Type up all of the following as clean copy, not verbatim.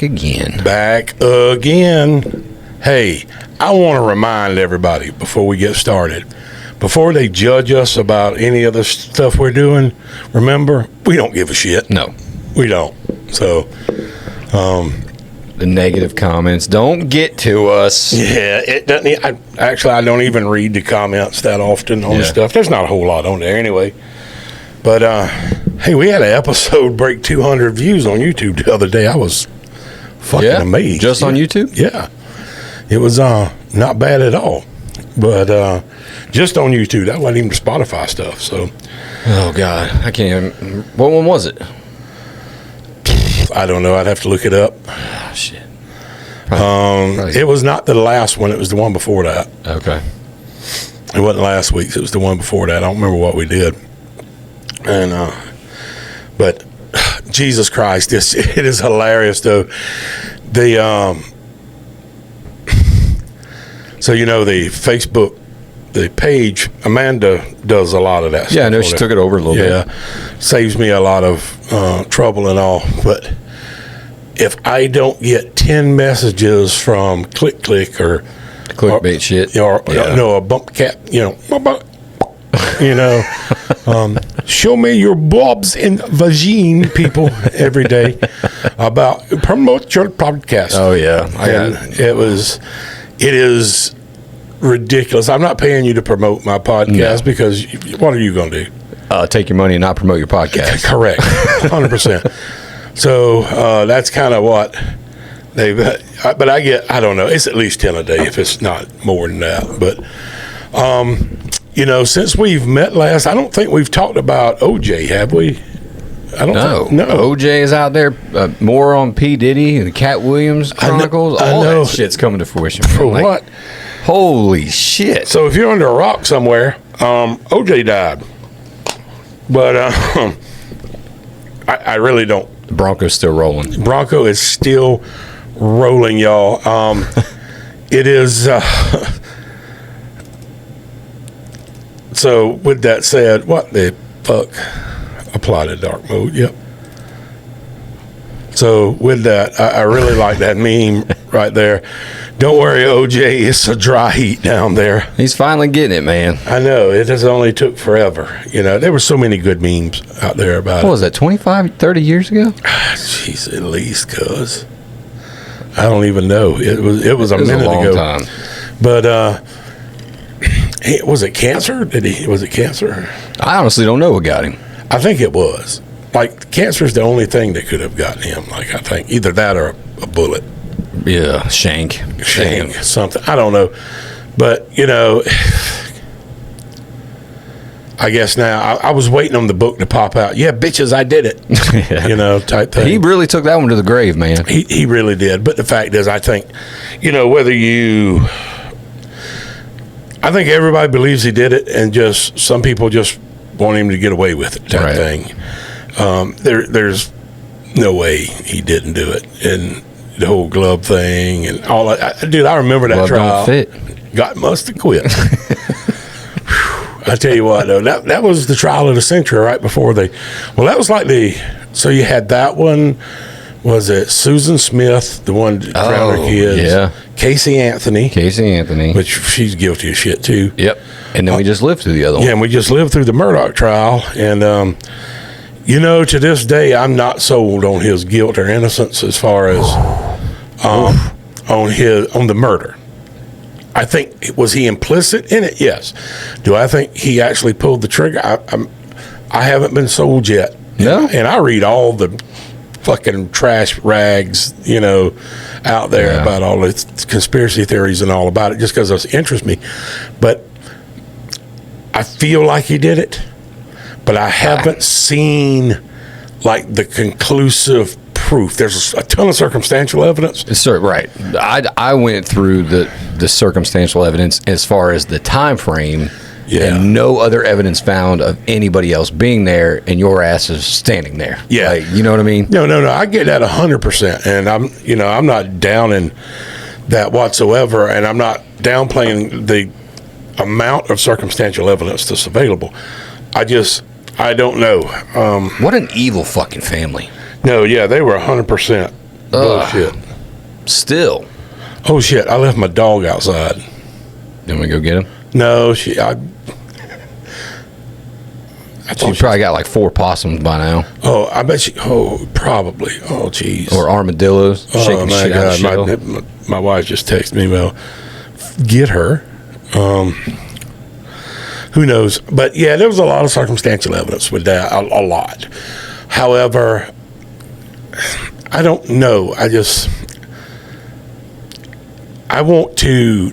again. Back again. Hey, I want to remind everybody before we get started, before they judge us about any of the stuff we're doing, remember, we don't give a shit. No. We don't. So, the negative comments don't get to us. yeah, it doesn't. I don't even read the comments that often on stuff. There's not a whole lot on there anyway. But, hey, we had an episode break 200 views on YouTube the other day. I was fucking amazed. Just on YouTube? Yeah. It was not bad at all. But just on YouTube. That wasn't even the Spotify stuff. So, oh, God. I can't even. What one was it? I don't know. I'd have to look it up. Oh, shit. Probably. It was not the last one. It was the one before that. Okay. It wasn't last week's. It was the one before that. I don't remember what we did. And but Jesus Christ, it is hilarious though. So the Facebook, the page, Amanda does a lot of that stuff. Yeah, I know she took it over a little bit. Yeah, saves me a lot of trouble and all. But if I don't get 10 messages from Click or clickbait shit, or a bump cap, show me your bobs and vagine, people, every day about promote your podcast. Oh yeah, it is ridiculous. I'm not paying you to promote my podcast because what are you going to do? Take your money and not promote your podcast. Correct, 100%. So that's kind of what they've. But I don't know. It's at least 10 a day if it's not more than that. But since we've met last, I don't think we've talked about OJ, have we? I don't think. No. OJ is out there more on P. Diddy and the Cat Williams Chronicles. I all know. that shit's coming to fruition. For what? Holy shit. So if you're under a rock somewhere, OJ died. But I really don't. The Bronco's still rolling. Bronco is still rolling, y'all. It is... So, with that said, what the fuck? Apply to dark mode, yep. So, with that, I really like that meme right there. Don't worry, OJ, it's a dry heat down there. He's finally getting it, man. I know. It has only took forever. There were so many good memes out there about What was that, 25, 30 years ago? Jeez, at least, cuz. I don't even know. It was a minute long ago. time. But, was it cancer? Was it cancer? I honestly don't know what got him. I think it was. Like, cancer is the only thing that could have gotten him. Like, I think either that or a bullet. Yeah, shank, something. I don't know. But, I guess now, I was waiting on the book to pop out. Yeah, bitches, I did it. Type thing. He really took that one to the grave, man. He really did. But the fact is, I think, whether you... I think everybody believes he did it, and just some people just want him to get away with it type thing. There's no way he didn't do it, and the whole glove thing and all that. Dude, I remember that trial. Don't fit. Must have quit. I tell you what, though, that was the trial of the century right before they. Well, that was like so you had that one. Was it Susan Smith, the one that drowned her kids? Yeah. Casey Anthony. Which she's guilty of shit, too. Yep. And then we just lived through the other one. Yeah, and we just lived through the Murdoch trial. And, to this day, I'm not sold on his guilt or innocence as far as on the murder. I think, was he implicit in it? Yes. Do I think he actually pulled the trigger? I haven't been sold yet. No. And I read all the fucking trash rags, out there about all the conspiracy theories and all about it, just because it interests me. But I feel like he did it, but I haven't seen like the conclusive proof. There's a ton of circumstantial evidence. Right. I went through the circumstantial evidence as far as the time frame. Yeah. And no other evidence found of anybody else being there, and your ass is standing there. Yeah. You know what I mean? No. I get that 100%. And I'm not downing that whatsoever. And I'm not downplaying the amount of circumstantial evidence that's available. I don't know. What an evil fucking family. No, yeah, they were 100% Bullshit. Still. Oh, shit. I left my dog outside. Then we go get him? No, She probably got like 4 possums by now. Oh, I bet she. Oh, probably. Oh, jeez. Or armadillos. Oh, Shaking my shit out God. of shell. My wife just texted me, well, get her. Who knows? But, yeah, there was a lot of circumstantial evidence with that. A lot. However, I don't know. I want to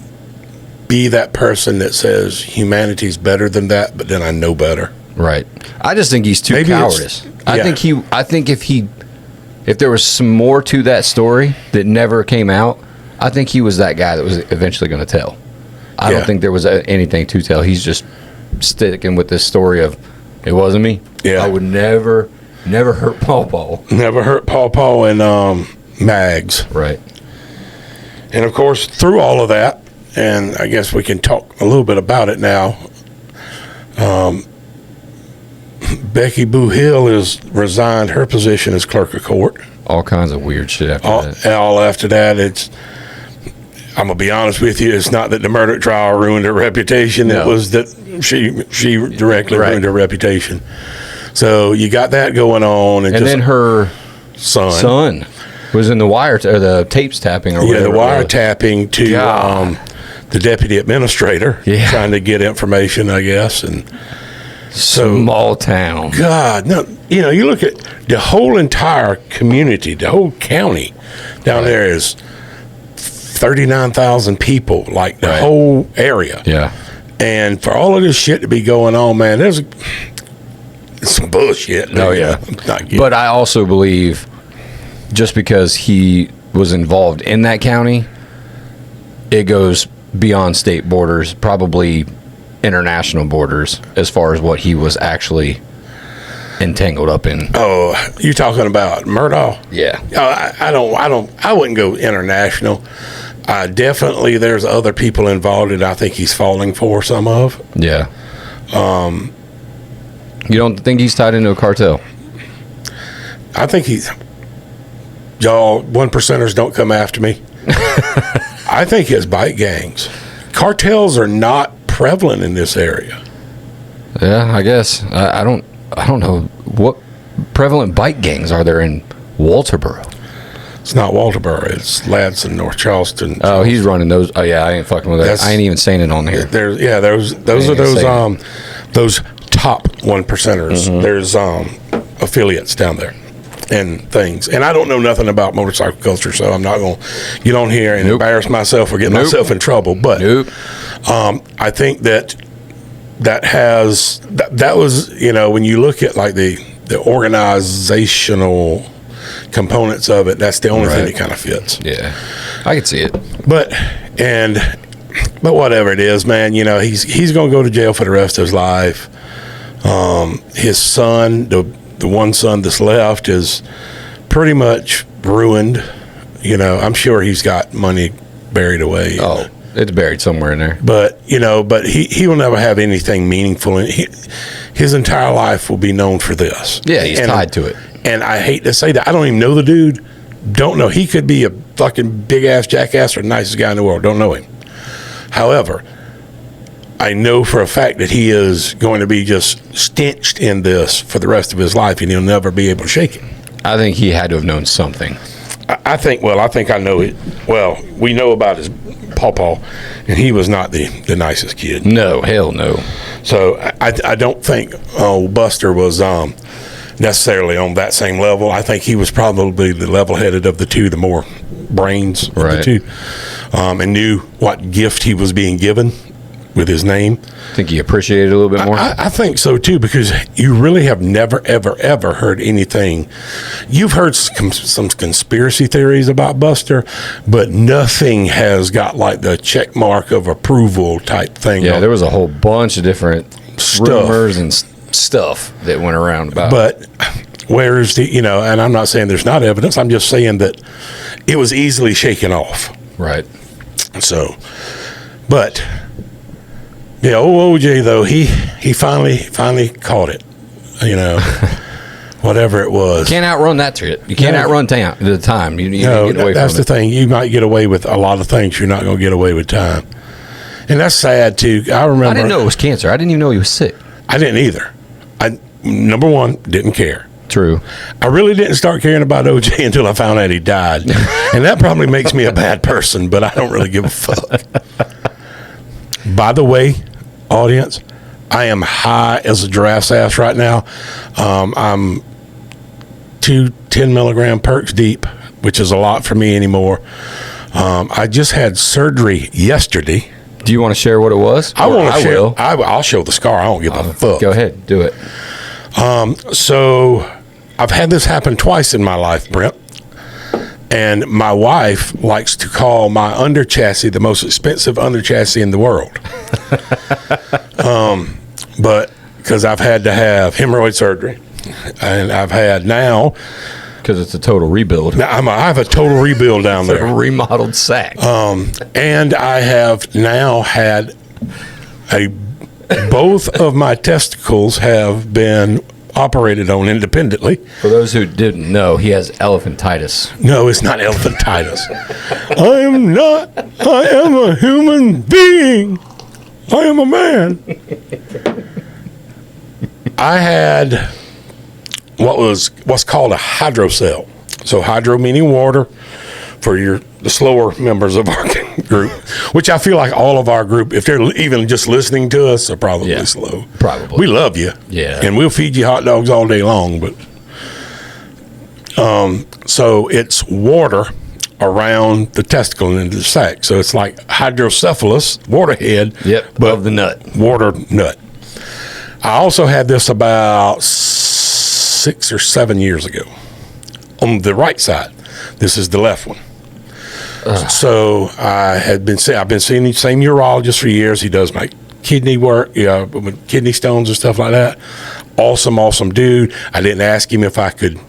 be that person that says humanity's better than that, but then I know better. Right. I just think he's too cowardice. I think if there was some more to that story that never came out, I think he was that guy that was eventually going to tell. I don't think there was anything to tell. He's just sticking with this story of, it wasn't me. Yeah. I would never hurt Paw. Never hurt Paw and Mags. Right. And, of course, through all of that, and I guess we can talk a little bit about it now, Becky Boo Hill has resigned her position as clerk of court. All kinds of weird shit after that. All after that, I'm going to be honest with you, it's not that the murder trial ruined her reputation. No. It was that she directly ruined her reputation. So you got that going on. And then her son was in the the tapes tapping or whatever. Yeah, the wiretapping to the deputy administrator, trying to get information, I guess. And so, small town. God, no, you look at the whole entire community, the whole county down there is 39,000 people, like the whole area. Yeah. And for all of this shit to be going on, man, there's some bullshit. Oh, yeah. But I also believe just because he was involved in that county, it goes beyond state borders, probably international borders, as far as what he was actually entangled up in. Oh, you talking about Murdaugh? Yeah. I wouldn't go international. Definitely there's other people involved that I think he's falling for some of. Yeah. You don't think he's tied into a cartel? I think y'all 1%ers don't come after me. I think it's bike gangs. Cartels are not prevalent in this area. Yeah, I guess. I don't know what prevalent bike gangs are there in Walterboro. It's not Walterboro. It's Ladson, North Charleston. Oh, he's running those. Oh yeah, I ain't fucking with that. I ain't even saying it on here. Those are those top 1%ers. Mm-hmm. There's affiliates down there and things. And I don't know nothing about motorcycle culture, so I'm not going to get on here and embarrass myself or get myself in trouble. But I think that was, when you look at like the organizational components of it, that's the only thing that kind of fits. Yeah, I can see it. But whatever it is, man, he's going to go to jail for the rest of his life. His son, the one son that's left, is pretty much ruined. I'm sure he's got money buried away. Oh, it's buried somewhere in there. But he will never have anything meaningful. His entire life will be known for this. Yeah, he's tied to it. And I hate to say that. I don't even know the dude. Don't know. He could be a fucking big-ass jackass or the nicest guy in the world. Don't know him. However, I know for a fact that he is going to be just stenched in this for the rest of his life, and he'll never be able to shake it. I think he had to have known something. I think I know it. Well, we know about his pawpaw, and he was not the nicest kid. No, hell no. So I don't think Buster was necessarily on that same level. I think he was probably the level-headed of the two, the more brains of the two, and knew what gift he was being given with his name. Think he appreciated it a little bit more? I think so, too, because you really have never, ever, ever heard anything. You've heard some conspiracy theories about Buster, but nothing has got like the check mark of approval type thing. Yeah, there was a whole bunch of different rumors and stuff that went around about it. But where's and I'm not saying there's not evidence, I'm just saying that it was easily shaken off. Right. So, but old OJ though, he finally caught it. whatever it was. Can't outrun that trip. You can't outrun the time. You No, get away that's from the thing. You might get away with a lot of things. You're not going to get away with time. And that's sad, too. I remember. I didn't know it was cancer. I didn't even know he was sick. I didn't either. Number one, didn't care. True. I really didn't start caring about OJ until I found out he died. And that probably makes me a bad person, but I don't really give a fuck. By the way, audience, I am high as a giraffe's ass right now. I'm 2 10-milligram perks deep, which is a lot for me anymore. I just had surgery yesterday. Do you want to share what it was? I'll show the scar. I don't give a fuck. Go ahead. Do it. So I've had this happen twice in my life, Brent. And my wife likes to call my under chassis the most expensive under chassis in the world. But because I've had to have hemorrhoid surgery, and I've had now. Because it's a total rebuild. I have a total rebuild down there. A remodeled sack. And I have now had both of my testicles have been operated on independently. For those who didn't know, he has elephantitis. No, it's not elephantitis. I am not. I am a human being. I am a man. I had what's called a hydrocele. So hydro meaning water for the slower members of our group, which I feel like all of our group, if they're even just listening to us, are probably slow. Probably. We love you. Yeah. And we'll feed you hot dogs all day long. But so it's water around the testicle and the sac. So it's like hydrocephalus, waterhead. Yep, but of the nut. Water nut. I also had this about 6 or 7 years ago on the right side. This is the left one. So I've been seeing the same urologist for years. He does my kidney work, with kidney stones and stuff like that. Awesome dude. I didn't ask him if I could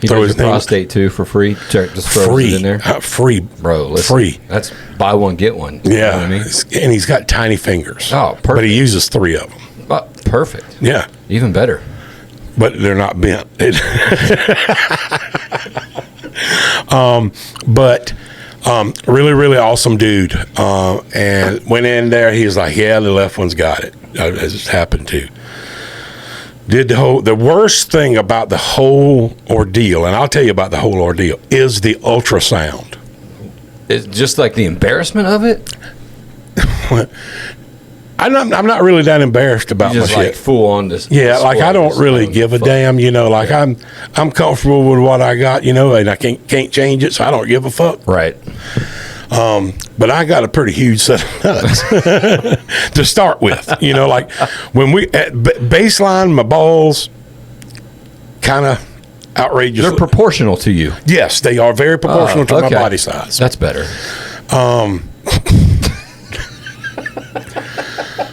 throw his name. Prostate too for free. Just throw it in there. Free, bro. Listen, free. That's buy one get one. Yeah, you know what I mean? And he's got tiny fingers. Oh, perfect. But he uses 3 of them. Perfect. Yeah, even better. But they're not bent. But really awesome dude. And went in there. He was like, "Yeah, the left one's got it." As it happened to. Did the worst thing about the whole ordeal, and I'll tell you about the whole ordeal, is the ultrasound. It's just like the embarrassment of it. I'm not really that embarrassed about my shit. Like full on this. Yeah, like I don't really give a damn, Like I'm comfortable with what I got, and I can't change it, so I don't give a fuck. Right. But I got a pretty huge set of nuts to start with. Like when we at baseline, my balls kind of outrageous. They're proportional to you. Yes, they are very proportional to my body size. That's better.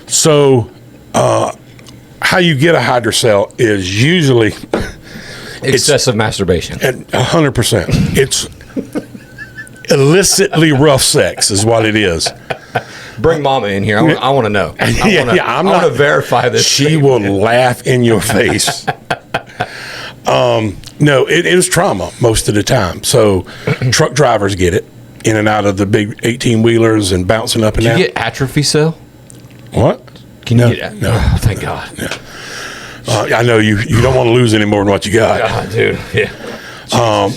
So, how you get a hydrocele is usually excessive masturbation. 100%. It's illicitly rough sex is what it is. Bring Mama in here. I want to know. I want to verify this. She will laugh in your face. No, it is trauma most of the time. So, truck drivers get it in and out of the big 18-wheelers and bouncing up and down. Can you get atrophy cell? What? Can you get it? No. Oh, thank God. Yeah. I know you don't want to lose any more than what you got. God, dude. Yeah.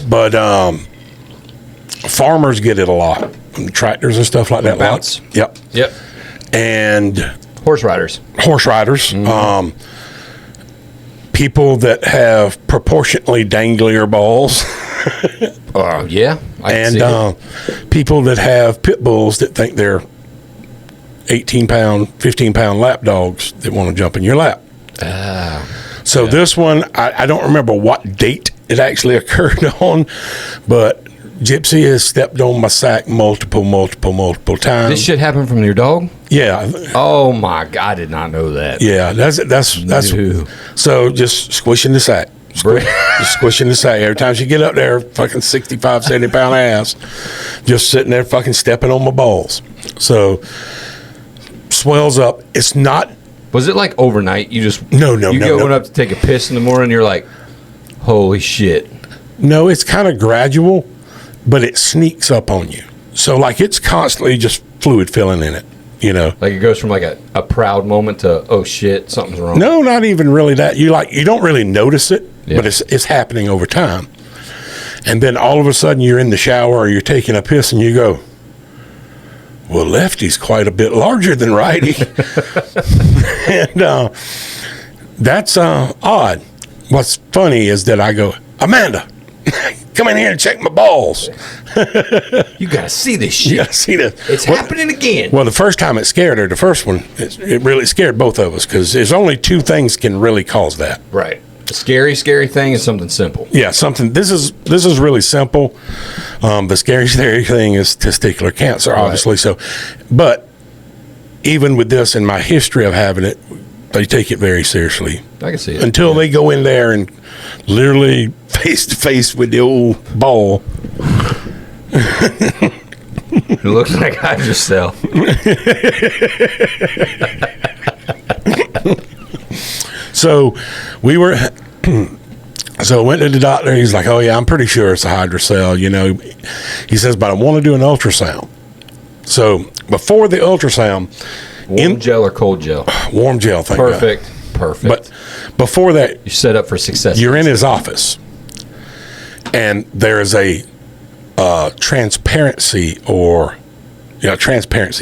But farmers get it a lot. Tractors and stuff like that. Bounce. Yep. And horse riders. Mm-hmm. People that have proportionately danglier balls. Yeah. And people that have pit bulls that think they're 18-pound, 15-pound lap dogs that want to jump in your lap. So this one, I don't remember what date it actually occurred on, but Gypsy has stepped on my sack multiple times. This shit happened from your dog? Yeah. Oh my God, I did not know that. Yeah, that's so just squishing the sack. Just squishing the sack. Every time she get up there, fucking 65, 70-pound ass, just sitting there fucking stepping on my balls. So swells up. It's not. Was it like overnight? You just no. You going up to take a piss in the morning. You're like, Holy shit. No, it's kind of gradual, but it sneaks up on you. So, like, it's constantly just fluid filling in it, you know. Like, it goes from, like, a proud moment to, oh, shit, something's wrong. No, not even really that. You don't really notice it, but it's happening over time. And then all of a sudden you're in the shower or you're taking a piss and you go, well, lefty's quite a bit larger than righty. And that's odd. What's funny is that I go, Amanda, come in here and check my balls. You got to see this shit. You got to see this. It's happening again. Well, the first time it scared her, the first one, it really scared both of us because there's only two things can really cause that. Right. A scary thing is something simple. Yeah, something. This is really simple. The scary thing is testicular cancer, obviously. Right. So, but even with this and my history of having it, they take it very seriously. I can see it. Until they go in there and literally face to face with the old ball. It looks like hydrocell. So we were, so I went to the doctor. He's like, oh, yeah, I'm pretty sure it's a hydrocell. You know, he says, but I want to do an ultrasound. So before the ultrasound. Warm gel or cold gel? Warm gel, thank God. Perfect. But before that. You're set up for success. You're in his office. And there is a transparency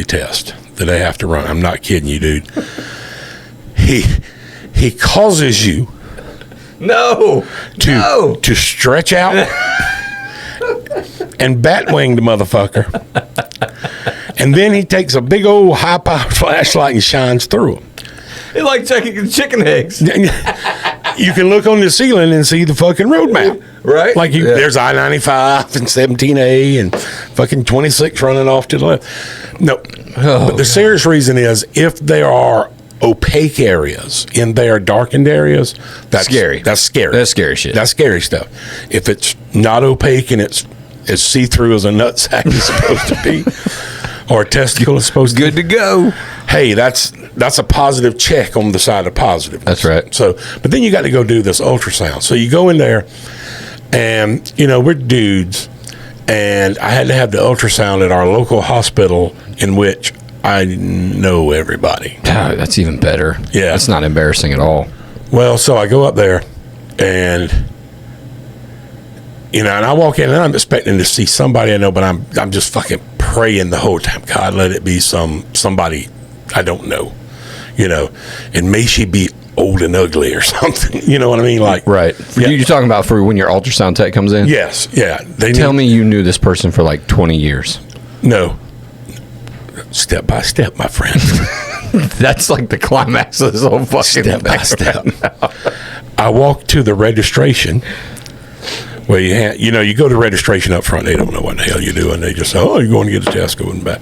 test that they have to run. I'm not kidding you, dude. He causes you to stretch out and batwing the motherfucker. And then he takes a big old high-power flashlight and shines through them. It's like checking chicken eggs. You can look on the ceiling and see the fucking road map. Right. Like there's I-95 and 17A and fucking 26 running off to the left. No. But the serious reason is if there are opaque areas in there, darkened areas, that's scary. That's scary. That's scary shit. That's scary stuff. If it's not opaque and it's as see-through as a nutsack is supposed to be, or a testicle is supposed to be. Good to go. Hey, that's a positive check on the side of positive. That's right. So, but then you got to go do this ultrasound. So you go in there, and we're dudes, and I had to have the ultrasound at our local hospital in which I know everybody. Oh, that's even better. Yeah, that's not embarrassing at all. Well, so I go up there, and and I walk in, and I'm expecting to see somebody I know, but I'm just fucking praying the whole time. God, let it be somebody I don't know, and may she be old and ugly or something. You know what I mean? Like, right. Yeah. You're talking about for when your ultrasound tech comes in? Yes. Yeah. Tell me you knew this person for like 20 years. No. Step by step, my friend. That's like the climax of this whole fucking step by step. I walked to the registration. Well, you go to registration up front. They don't know what the hell you're doing. They just say, oh, you're going to get a test going back.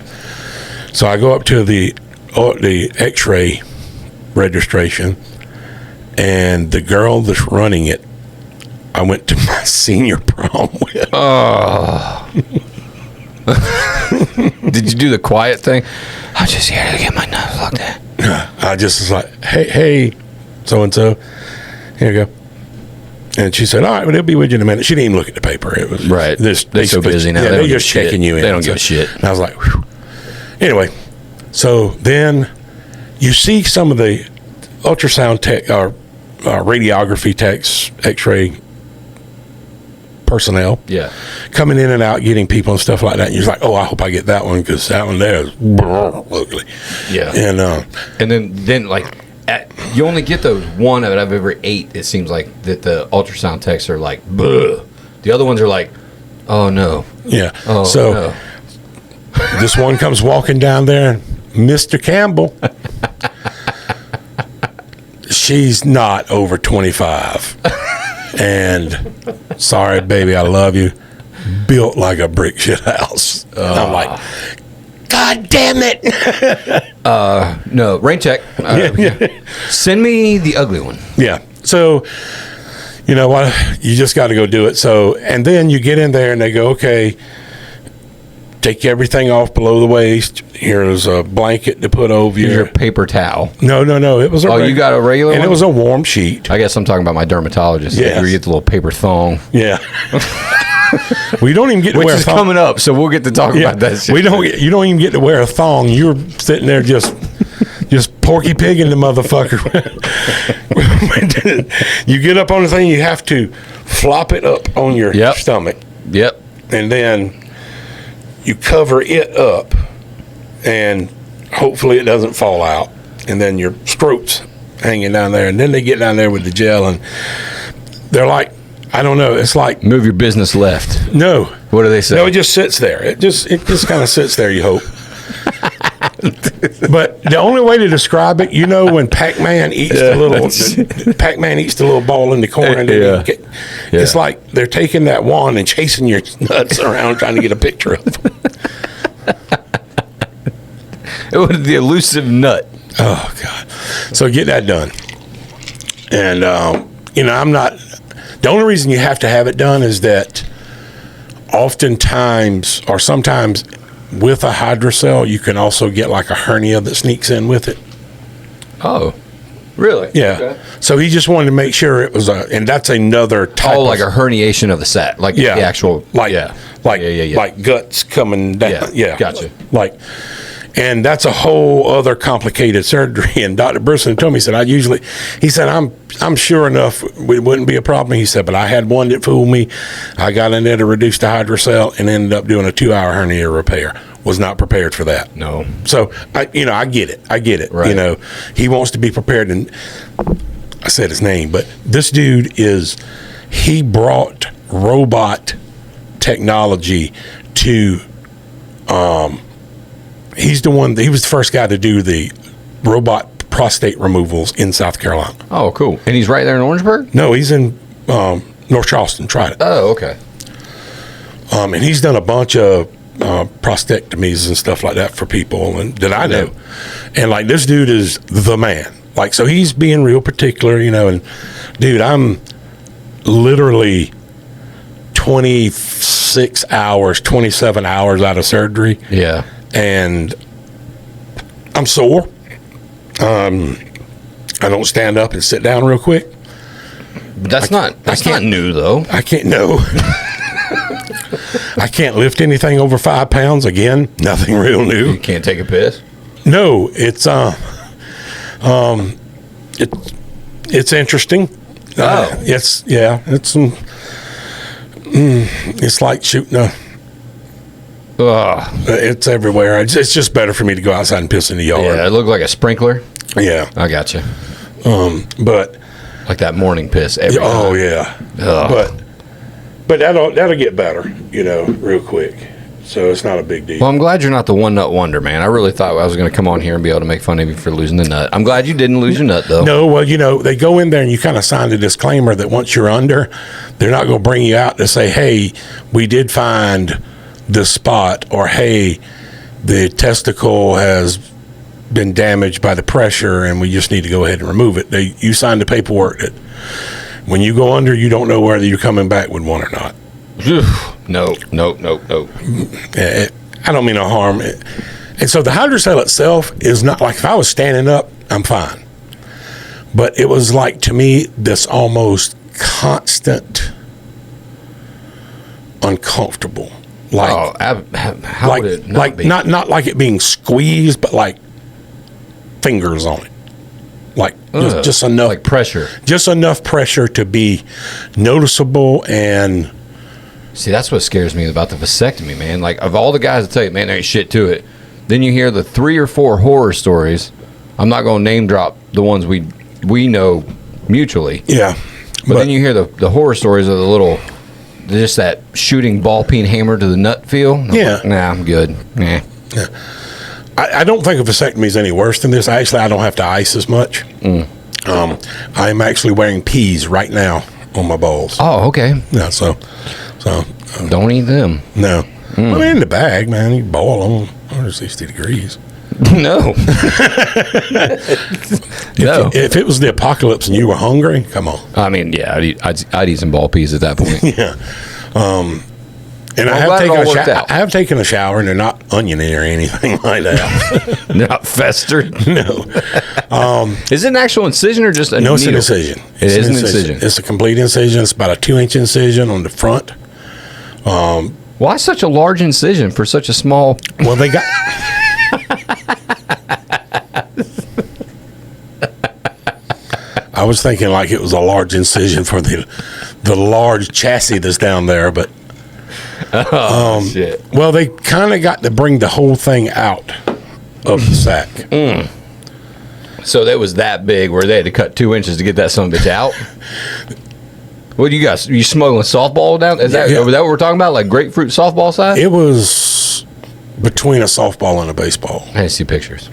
So I go up to the X-ray registration, and the girl that's running it, I went to my senior prom with. Oh. Did you do the quiet thing? I'm just here to get my nose looked at. I just was like, hey, so-and-so, here you go. And she said, all right, well, they'll be with you in a minute. She didn't even look at the paper. It was right. They're so busy now. Yeah, they're just checking you in. They don't give a shit. And I was like, whew. Anyway, so then you see some of the ultrasound tech or radiography techs, X-ray personnel coming in and out, getting people and stuff like that. And you're like, oh, I hope I get that one because that one there is ugly. Yeah. And then like, you only get those one out of every 8, it seems like, that the ultrasound techs are like, bleh. The other ones are like, oh, no. Yeah. Oh, so no. This one comes walking down there, Mr. Campbell. She's not over 25. And sorry, baby, I love you. Built like a brick shit house. I'm like, God damn it. No, rain check. Send me the ugly one. Yeah. So, you know what? You just got to go do it. So, and then you get in there and they go, okay, take everything off below the waist. Here's a blanket to put over you. Here's your paper towel. No. It was a you got a regular and one? it was a warm sheet. I guess I'm talking about my dermatologist. Yes. You get the little paper thong. Yeah. We don't even get to Which wear is a thong. coming up, so we'll get to talk about that shit. You don't even get to wear a thong. You're sitting there just porky pigging the motherfucker. You get up on the thing, you have to flop it up on your stomach. Yep. And then you cover it up, and hopefully it doesn't fall out. And then your scrote's hanging down there. And then they get down there with the gel, and they're like, I don't know. It's like move your business left. No. What do they say? No, it just sits there. It just kind of sits there. You hope. But the only way to describe it, when Pac-Man eats the little ball in the corner, and it's like they're taking that wand and chasing your nuts around, trying to get a picture of them. It was the elusive nut. Oh God! So get that done, and I'm not. The only reason you have to have it done is that oftentimes or sometimes with a hydrocell, you can also get like a hernia that sneaks in with it. Oh, really? Yeah. Okay. So he just wanted to make sure it was and that's another type like a herniation of the sac, like the actual, like guts coming down. Yeah. Gotcha. And that's a whole other complicated surgery. And Dr. Burson told me, he said, I'm sure enough it wouldn't be a problem. He said, but I had one that fooled me. I got in there to reduce the hydrocell and ended up doing a 2-hour hernia repair. Was not prepared for that. No. So, I get it. Right. He wants to be prepared. And I said his name, but this dude he brought robot technology to, he was the first guy to do the robot prostate removals in South Carolina. Oh, cool. And he's right there in Orangeburg? No, he's in North Charleston. Tried it. Oh, okay. And he's done a bunch of prostatectomies and stuff like that for people and that I know. And like this dude is the man. Like, so he's being real particular, and dude, I'm literally 27 hours out of surgery. Yeah. And I'm sore. I don't stand up and sit down real quick. But that's not new though. I can't. No. I can't lift anything over 5 pounds. Again, nothing real new. You can't take a piss. No, it's it's interesting. Oh, it's like shooting a. It's everywhere. It's just better for me to go outside and piss in the yard. Yeah, it looked like a sprinkler. Yeah, I got you. But like that morning piss. Every time. Oh yeah. But that'll get better, real quick. So it's not a big deal. Well, I'm glad you're not the one nut wonder, man. I really thought I was going to come on here and be able to make fun of you for losing the nut. I'm glad you didn't lose your nut, though. No, well, they go in there and you kind of sign a disclaimer that once you're under, they're not going to bring you out to say, hey, we did find this spot, or hey, the testicle has been damaged by the pressure and we just need to go ahead and remove it. You signed the paperwork that when you go under, you don't know whether you're coming back with one or not. No. I don't mean no harm. And so the hydrocell itself is not like, if I was standing up, I'm fine. But it was like, to me, this almost constant uncomfortable. Like, how would it not be? Not like it being squeezed, but like fingers on it. Like just enough, like pressure. Just enough pressure to be noticeable. And see, that's what scares me about the vasectomy, man. Like, of all the guys that tell you, man, there ain't shit to it, then you hear the 3 or 4 horror stories. I'm not going to name drop the ones we know mutually. Yeah. But then you hear the horror stories of the little, just that shooting ball peen hammer to the nut feel. Yeah. Nah, I'm good. Nah. Yeah. I don't think a vasectomy is any worse than this. I don't have to ice as much. I'm actually wearing peas right now on my balls. Oh, okay. Yeah, so don't eat them. No. Well, they're in the bag, man. You boil them 160 degrees. No. If it was the apocalypse and you were hungry, come on. I mean, yeah, I'd eat some ball peas at that point. Yeah. And I have taken a shower, and they're not oniony or anything like that. They're not festered. No. Is it an actual incision or just a needle? It's an incision. It is an incision. It's a complete incision. It's about a 2-inch incision on the front. Why such a large incision for such a small? Well, they got. I was thinking like it was a large incision for the large chassis that's down there, but. Shit. Well, they kind of got to bring the whole thing out of the sack. So that was that big where they had to cut 2 inches to get that son of a bitch out? What do you guys? Are you smuggling softball down? Is that what we're talking about? Like grapefruit softball size? It was between a softball and a baseball. I didn't see pictures.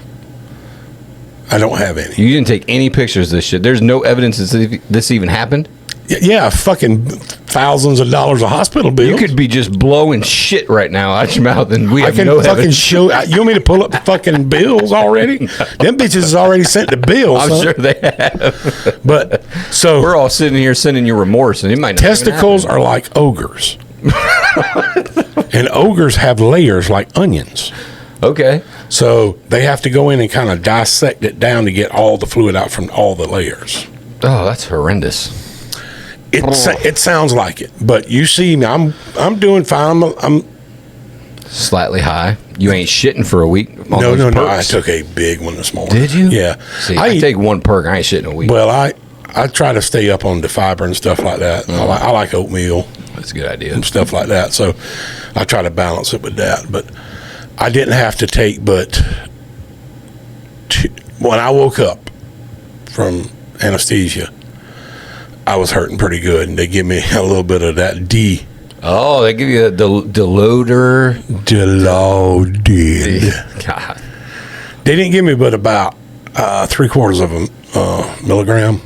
I don't have any. You didn't take any pictures of this shit. There's no evidence that this even happened? Yeah, fucking thousands of dollars of hospital bills. You could be just blowing shit right now out your mouth, and we have no fucking evidence. show. You want me to pull up the fucking bills already? Them bitches has already sent the bills. I'm sure they have. But so we're all sitting here sending you remorse, and it might not testicles are like ogres, and ogres have layers like onions. Okay. So they have to go in and kind of dissect it down to get all the fluid out from all the layers. Oh, that's horrendous. It sounds like it, but you see me. I'm doing fine. I'm slightly high. You ain't shitting for a week. No. I took a big one this morning. Did you? Yeah. See, I take one perk. I ain't shitting a week. Well, I try to stay up on the fiber and stuff like that. I like oatmeal. That's a good idea. And stuff like that. So I try to balance it with that. But I didn't have to take but when I woke up from anesthesia, I was hurting pretty good, and they give me a little bit of that D. Oh, they give you the Diloted. God. They didn't give me but about 3/4 of a milligram.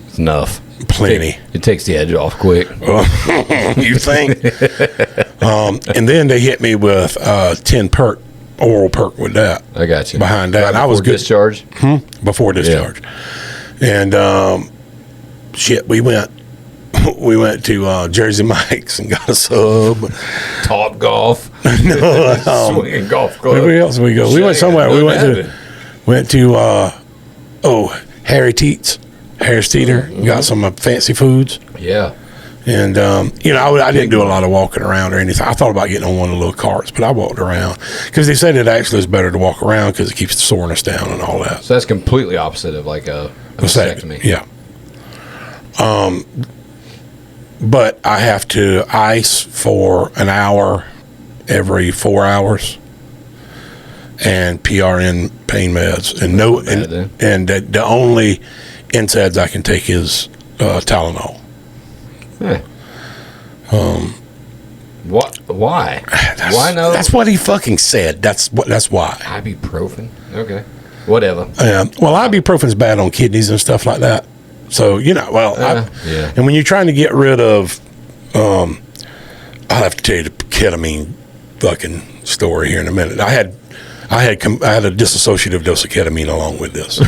It's enough. Plenty. It takes the edge off quick. You think? And then they hit me with 10 perk, oral perk with that. I got you. Behind that. Right, and I was good. Discharge? Before discharge. Yeah. And shit, we went to Jersey Mike's and got a sub. Top golf. No, swinging golf club. Where else we go? We went somewhere. We went to Harris Teeter. Got some fancy foods. Yeah. And I didn't do a lot of walking around or anything. I thought about getting on one of the little carts, but I walked around because they said it actually is better to walk around because it keeps the soreness down and all that. So that's completely opposite of like a vasectomy. Yeah. But I have to ice for an hour every 4 hours and PRN pain meds and the only NSAIDs I can take is Tylenol. What? Why? Why no? That's what he fucking said. That's why. Ibuprofen. Okay. Whatever. Well, ibuprofen's bad on kidneys and stuff like that. So, yeah. And when you're trying to get rid of, I'll have to tell you the ketamine fucking story here in a minute. I had a dissociative dose of ketamine along with this.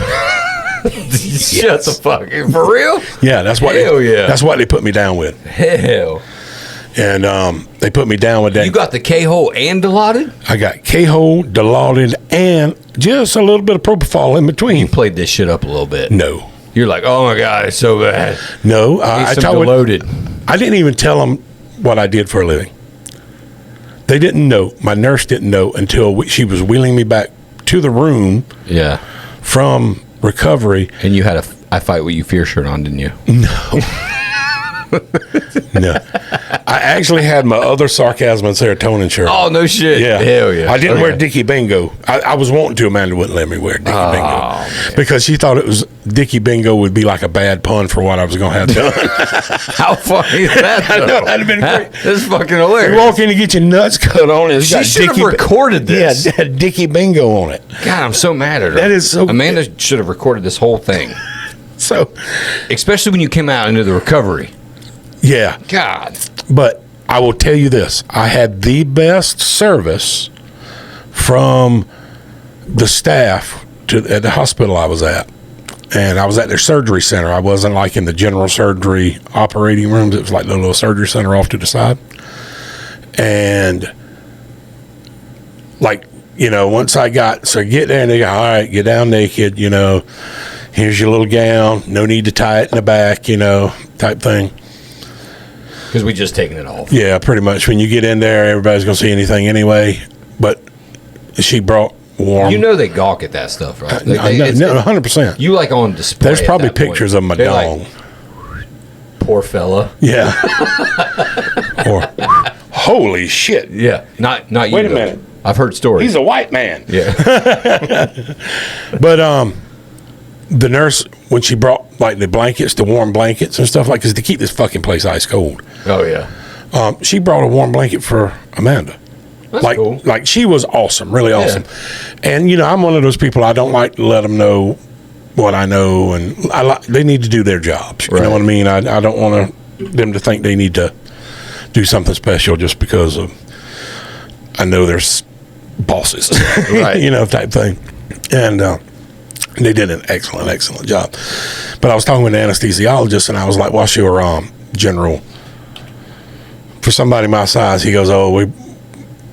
Shut the fuck in. For real? Yeah, that's what. That's what they put me down with. Hell. And they put me down with that. You got the K-hole and Dilaudid? I got K-hole, Dilaudid, and just a little bit of propofol in between. You played this shit up a little bit. No. You're like, oh my God, it's so bad. No, I Dilaudid. I didn't even tell them what I did for a living. They didn't know. My nurse didn't know until she was wheeling me back to the room. Yeah. From recovery. And you had I Fight What You Fear shirt on, didn't you? No. No. I actually had my other Sarcasm and Serotonin shirt. Oh, no shit. Yeah. Hell yeah. I didn't wear Dickie Bingo. I was wanting to. Amanda wouldn't let me wear Dickie Bingo. Man. Because she thought it was Dickie Bingo would be like a bad pun for what I was going to have done. How funny is that, though? I know, that'd have been great. That's fucking hilarious. You walk in and get your nuts cut on it. She should have recorded this. Yeah, it had Dickie Bingo on it. God, I'm so mad at her. That is so Amanda should have recorded this whole thing. So, especially when you came out into the recovery. Yeah. God. But I will tell you this. I had the best service from the staff at the hospital I was at. And I was at their surgery center. I wasn't like in the general surgery operating rooms. It was like the little surgery center off to the side. And like, once I get there and they go, all right, get down naked, here's your little gown, no need to tie it in the back, type thing. Because we just taken it off. Yeah, pretty much. When you get in there, everybody's going to see anything anyway. But she brought warm. They gawk at that stuff, right? No, 100%. You like on display. There's probably pictures of my dog. Like, poor fella. Yeah. Or, holy shit. Yeah. Not you. Wait a minute. I've heard stories. He's a white man. Yeah. But the nurse, when she brought like the blankets, the warm blankets and stuff like this to keep this fucking place ice cold. Oh yeah. She brought a warm blanket for Amanda. That's cool. Like she was awesome, really awesome. And I'm one of those people, I don't like to let them know what I know, and they need to do their jobs. You know what I mean? I don't want them to think they need to do something special just because I know there's bosses, right? Type thing. And they did an excellent job. But I was talking with an anesthesiologist, and I was like, "What's your general?" For somebody my size, he goes, "Oh,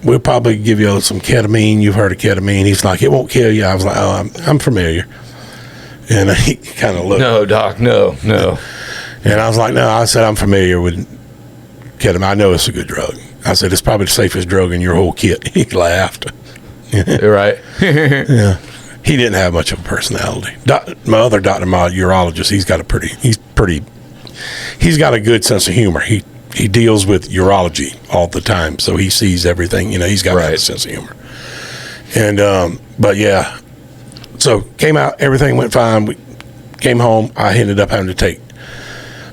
we'll probably give you some ketamine. You've heard of ketamine?" He's like, "It won't kill you." I was like, "Oh, I'm familiar." And he kind of looked. No, doc, no. And I was like, "No," I said, "I'm familiar with ketamine. I know it's a good drug." I said, "It's probably the safest drug in your whole kit." He laughed. You're right. Yeah. He didn't have much of a personality. My other doctor, my urologist, he's got a good sense of humor. He deals with urology all the time, so he sees everything. He's got a sense of humor. And but yeah, so came out, everything went fine. We came home. I ended up having to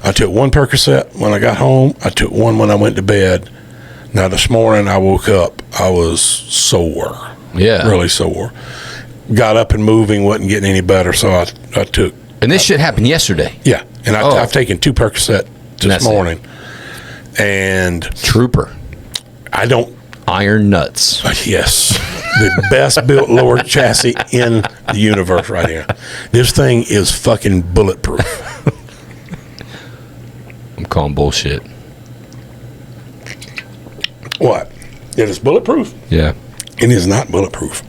I took one Percocet when I got home. I took one when I went to bed. Now this morning I woke up, I was sore. Yeah, really sore. Got up and moving, wasn't getting any better, so I took. And this shit happened yesterday. Yeah, and I've taken 2 Percocet this morning. And Trooper. I don't. Iron nuts. Yes. The best built lower chassis in the universe right here. This thing is fucking bulletproof. I'm calling bullshit. What? It is bulletproof? Yeah. It is not bulletproof.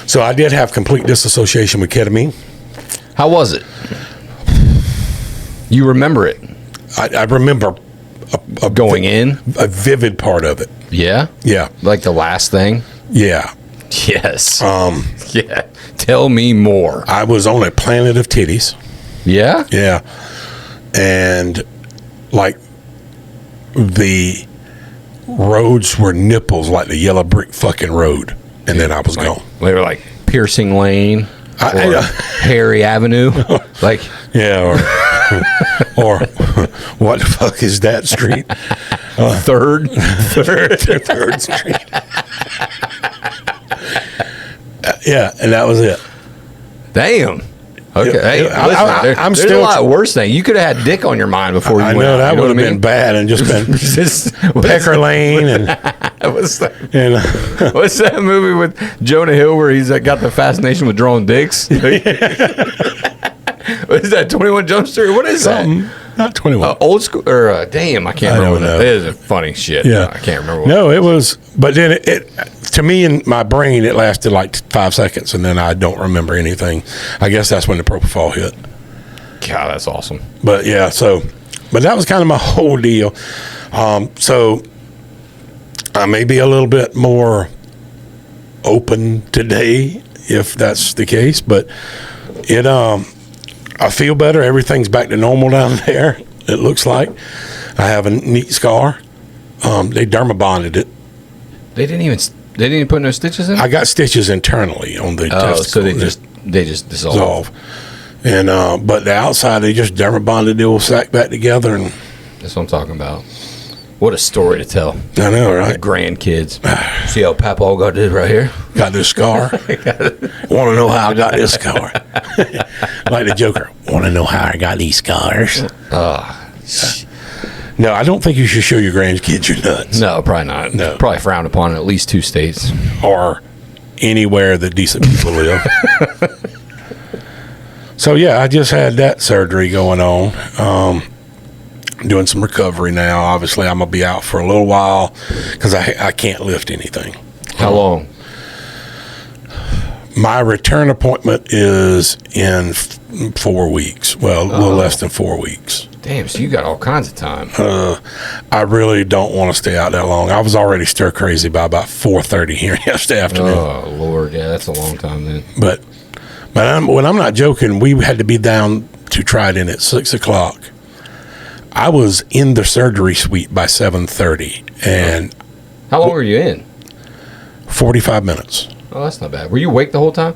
So I did have complete disassociation with ketamine. How was it? You remember it? I remember going in a vivid part of it. Yeah. Like the last thing. Yeah. Yes. Yeah. Tell me more. I was on a planet of titties. Yeah. Yeah. And like the roads were nipples, like the yellow brick fucking road, and then I was gone. They were like Piercing Lane or Harry Avenue, like or what the fuck is that street? Third Street. Yeah, and that was it. Damn. Okay, hey, I'm there's still a lot worse thing. You could have had dick on your mind before you I went know out, that would have what I mean? been bad and just been Pecker Lane and what's that movie with Jonah Hill where he's got the fascination with drawing dicks? What is that? 21 Jump Street? What is something? that? Not 21. Old school or damn, I can't remember. That. It is a funny shit. Yeah, I can't remember. No, it was. But then it to me in my brain it lasted like 5 seconds, and then I don't remember anything. I guess that's when the propofol hit. God, that's awesome. But yeah, but that was kind of my whole deal. So I may be a little bit more open today if that's the case, but it I feel better. Everything's back to normal down there. It looks like I have a neat scar. They dermabonded it. They didn't even put no stitches in it? I got stitches internally on the testicle. So they just dissolve. And but the outside they just dermabonded the old sack back together, and that's what I'm talking about. What a story to tell. I know, right? The grandkids. See how Papa got this right here? Got this scar. Want to know how I got this scar? Like the Joker. Want to know how I got these scars? No, I don't think you should show your grandkids your nuts. No, probably not. No. Probably frowned upon in at least 2 states. Or anywhere that decent people live. So, yeah, I just had that surgery going on. doing some recovery now. Obviously, I'm gonna be out for a little while because I can't lift anything. How long? My return appointment is in 4 weeks. Well, a little less than 4 weeks. Damn, so you got all kinds of time. I really don't want to stay out that long. I was already stir crazy by about 4:30 here yesterday afternoon. Oh Lord, yeah, that's a long time then. But when I'm not joking, we had to be down to Trident at 6 o'clock. I was in the surgery suite by 7:30, and how long were you in? 45 minutes. Oh, that's not bad. Were you awake the whole time?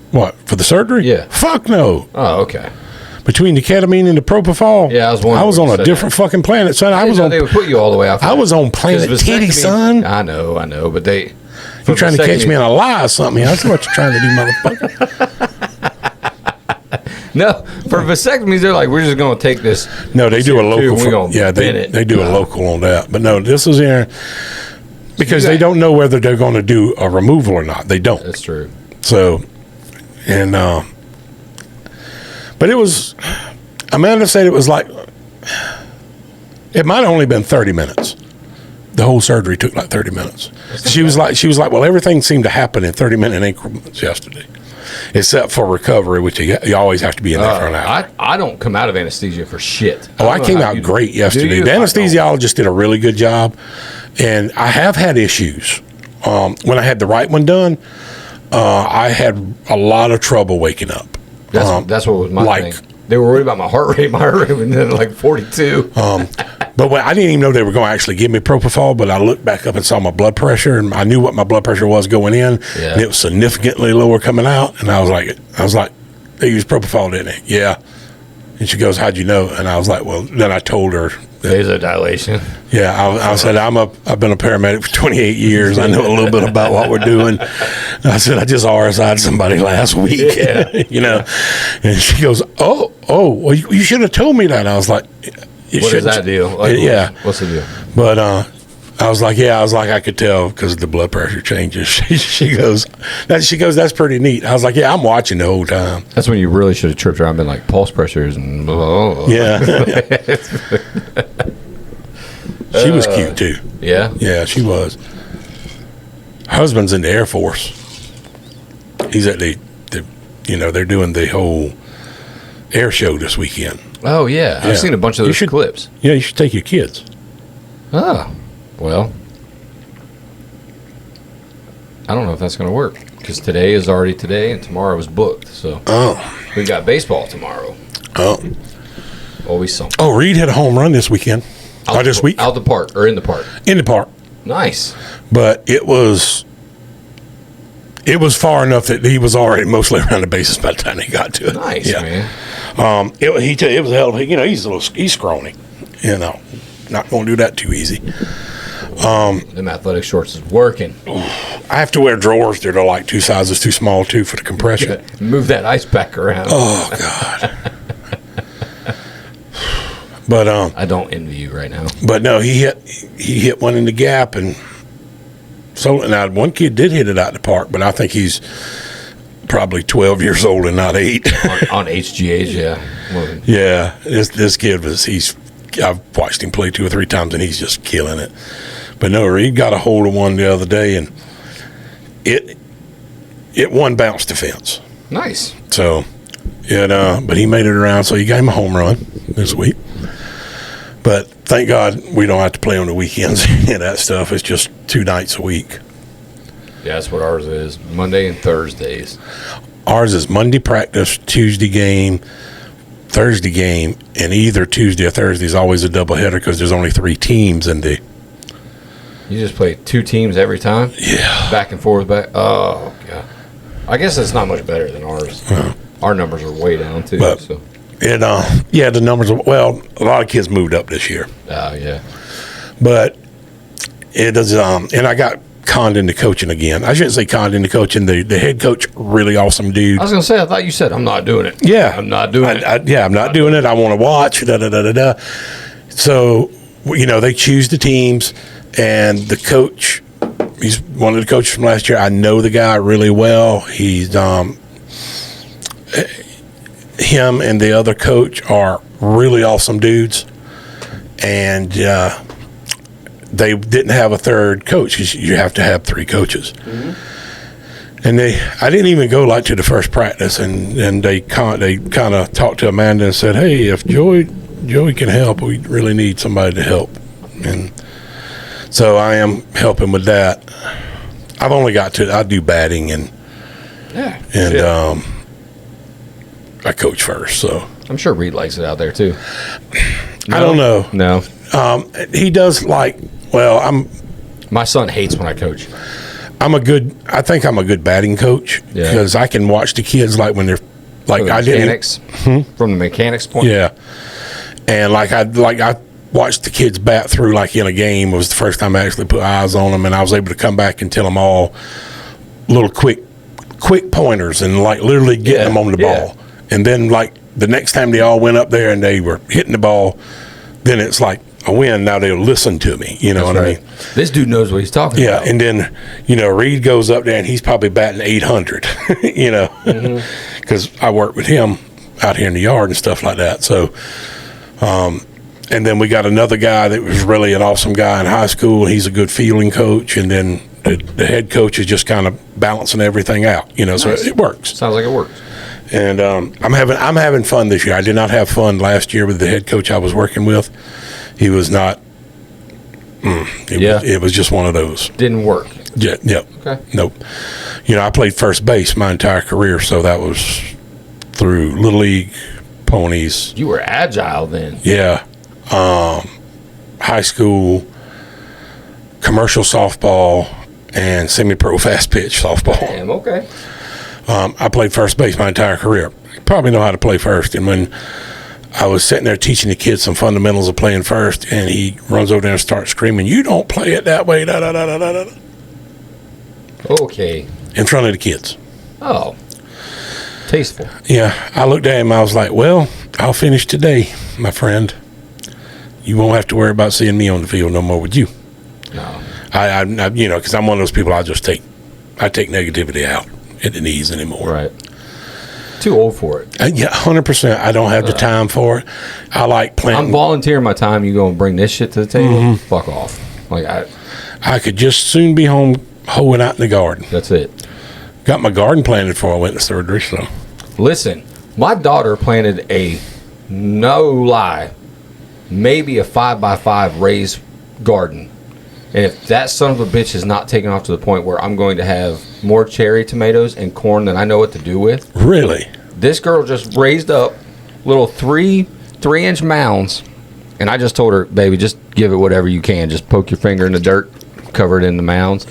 What, for the surgery? Yeah. Fuck no. Oh, okay. Between the ketamine and the propofol, yeah, I was on a different fucking planet, son. I was on. They would put you all the way out. I was on planet Titty, son. I know, but they. You're trying to catch me in a lie or something. That's what you're trying to do, motherfucker. No, for vasectomies, they're like, we're just going to take this. No, they do a local. They do a local on that. But no, this is here because they don't know whether they're going to do a removal or not. They don't. That's true. So, and but it was. Amanda said it was like it might have only been 30 minutes. The whole surgery took like 30 minutes. She was like, well, everything seemed to happen in 30-minute increments yesterday, except for recovery, which you always have to be in there for an hour. I don't come out of anesthesia for shit. I came out great yesterday. The anesthesiologist did a really good job, and I have had issues. When I had the right one done, I had a lot of trouble waking up. That's what was my thing. They were worried about my heart rate. My heart rate was then like 42. But I didn't even know they were going to actually give me propofol, but I looked back up and saw my blood pressure, and I knew what my blood pressure was going in, and it was significantly lower coming out. And I was like, they used propofol, didn't they? Yeah. And she goes, how'd you know? And I was like, well, then I told her. Vasodilation. Yeah, I said, I've been a paramedic for 28 years. I know a little bit about what we're doing. And I said, I just RSI'd somebody last week, you know. And she goes, oh, well, you should have told me that. I was like, what is that deal? Like, yeah. What's the deal? But I was like, I could tell because the blood pressure changes. She goes, that's pretty neat. I was like, yeah, I'm watching the whole time. That's when you really should have tripped around and been like pulse pressures and yeah. She was cute too. Yeah? Yeah, she was. Her husband's in the Air Force. He's at they're doing the whole air show this weekend. Oh, yeah. I've seen a bunch of those clips. Yeah, you should take your kids. Oh, well. I don't know if that's going to work because today is already today and tomorrow is booked. So we got baseball tomorrow. Oh. Always something. Oh, Reed had a home run this weekend. This week? Out the park or in the park? In the park. Nice. But it was far enough that he was already mostly around the bases by the time he got to it. Nice, man. It was a hell of a, he's scrawny, not going to do that too easy. Them athletic shorts is working. I have to wear drawers that are like 2 sizes too small too for the compression. Move that ice pack around. Oh God. But I don't envy you right now. But no, he hit one in the gap, and so now one kid did hit it out the park, but I think he's probably 12 years old and not 8. on HGH, yeah. Well, yeah, this kid I've watched him play 2 or 3 times, and he's just killing it. But no, Reed got a hold of one the other day, and it one bounced the fence. Nice. So, but he made it around, so he got him a home run this week. But thank God we don't have to play on the weekends and that stuff. It's just 2 nights a week. Yeah, that's what ours is. Monday and Thursdays. Ours is Monday practice, Tuesday game, Thursday game, and either Tuesday or Thursday is always a doubleheader because there's only 3 teams in the. You just play 2 teams every time? Yeah. Back and forth, back. Oh, God. I guess it's not much better than ours. Our numbers are way down, too. But, so. The numbers are, well, a lot of kids moved up this year. Oh, yeah. But it does, and I got conned into coaching again. I shouldn't say conned into coaching. The head coach, really awesome dude. I was going to say, I thought you said, I'm not doing it. Yeah. I'm not doing it. I'm not doing it. I want to watch, So, they choose the teams, and the coach, he's one of the coaches from last year. I know the guy really well. He's, him and the other coach are really awesome dudes. and they didn't have a third coach because you have to have 3 coaches. And I didn't even go like to the first practice, and they kind of talked to Amanda and said, "Hey, if Joey can help, we really need somebody to help." And so I am helping with that. I've only I do batting and I coach first, so I'm sure Reed likes it out there too. No? I don't know. No, he does like. Well, my son hates when I coach. I think I'm a good batting coach because I can watch the kids like when they're like from the mechanics point. Yeah, and I watched the kids bat through like in a game. It was the first time I actually put eyes on them, and I was able to come back and tell them all little quick pointers and like literally getting them on the ball. And then like the next time they all went up there and they were hitting the ball, then it's like a win. Now they'll listen to me. You know what I mean? This dude knows what he's talking about. Yeah, and then Reed goes up there and he's probably batting 800. Because I work with him out here in the yard and stuff like that. So, and then we got another guy that was really an awesome guy in high school. He's a good fielding coach, and then the head coach is just kind of balancing everything out. So it works. Sounds like it works. And I'm having fun this year. I did not have fun last year with the head coach I was working with. He was not. It was just one of those. Didn't work. Yeah. Yep. Okay. Nope. I played first base my entire career, so that was through Little League, ponies. You were agile then. Yeah. High school, commercial softball, and semi-pro fast pitch softball. Damn. Okay. I played first base my entire career. I probably know how to play first. And when I was sitting there teaching the kids some fundamentals of playing first, and he runs over there and starts screaming, "You don't play it that way, da da da da da da." Okay. In front of the kids. Oh. Tasteful. Yeah. I looked at him, I was like, "Well, I'll finish today, my friend. You won't have to worry about seeing me on the field no more with you." No. I because I'm one of those people, I take negativity out at the knees anymore. Right. Too old for it. Yeah, 100%. I don't have the time for it. I like planting. I'm volunteering my time. You go and bring this shit to the table? Fuck off. Like I could just soon be home hoeing out in the garden. That's it. Got my garden planted before I went to surgery, so. Listen, my daughter planted a, no lie, maybe a 5x5 raised garden. And if that son of a bitch is not taken off to the point where I'm going to have more cherry tomatoes and corn than I know what to do with. Really? This girl just raised up little 3-inch mounds, and I just told her, baby, just give it whatever you can. Just poke your finger in the dirt, cover it in the mounds.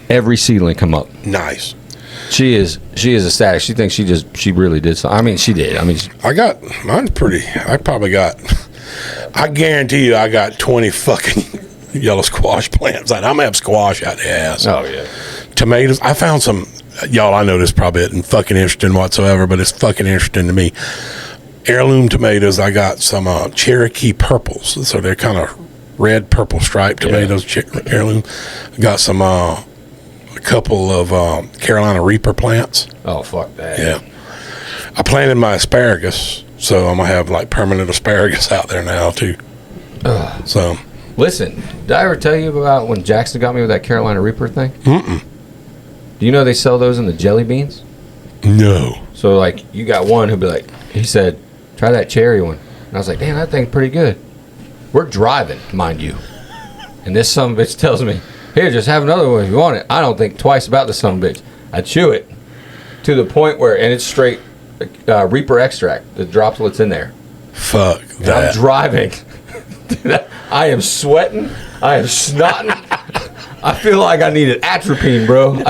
Every seedling come up. Nice. She is ecstatic. She thinks she really did something. I mean, she did. I got mine's pretty. I guarantee you, I got 20 fucking yellow squash plants. I'm gonna have squash out the ass. Oh yeah. Tomatoes. I found some. Y'all, I know this probably isn't fucking interesting whatsoever, but it's fucking interesting to me. Heirloom tomatoes. I got some Cherokee purples, so they're kind of red purple striped tomatoes. Heirloom. I got some a couple of Carolina Reaper plants. Oh fuck that. Yeah. I planted my asparagus, so I'm gonna have like permanent asparagus out there now too. So. Listen, did I ever tell you about when Jackson got me with that Carolina Reaper thing? Mm-mm. Do you know they sell those in the jelly beans? No. So, like, you got one who'll be like, he said, try that cherry one. And I was like, damn, that thing's pretty good. We're driving, mind you. And this son of a bitch tells me, here, just have another one if you want it. I don't think twice about this son of a bitch. I chew it to the point where, and it's straight Reaper extract, the droplets in there. Fuck and that. I'm driving. I am sweating. I am snotting. I feel like I needed atropine, bro.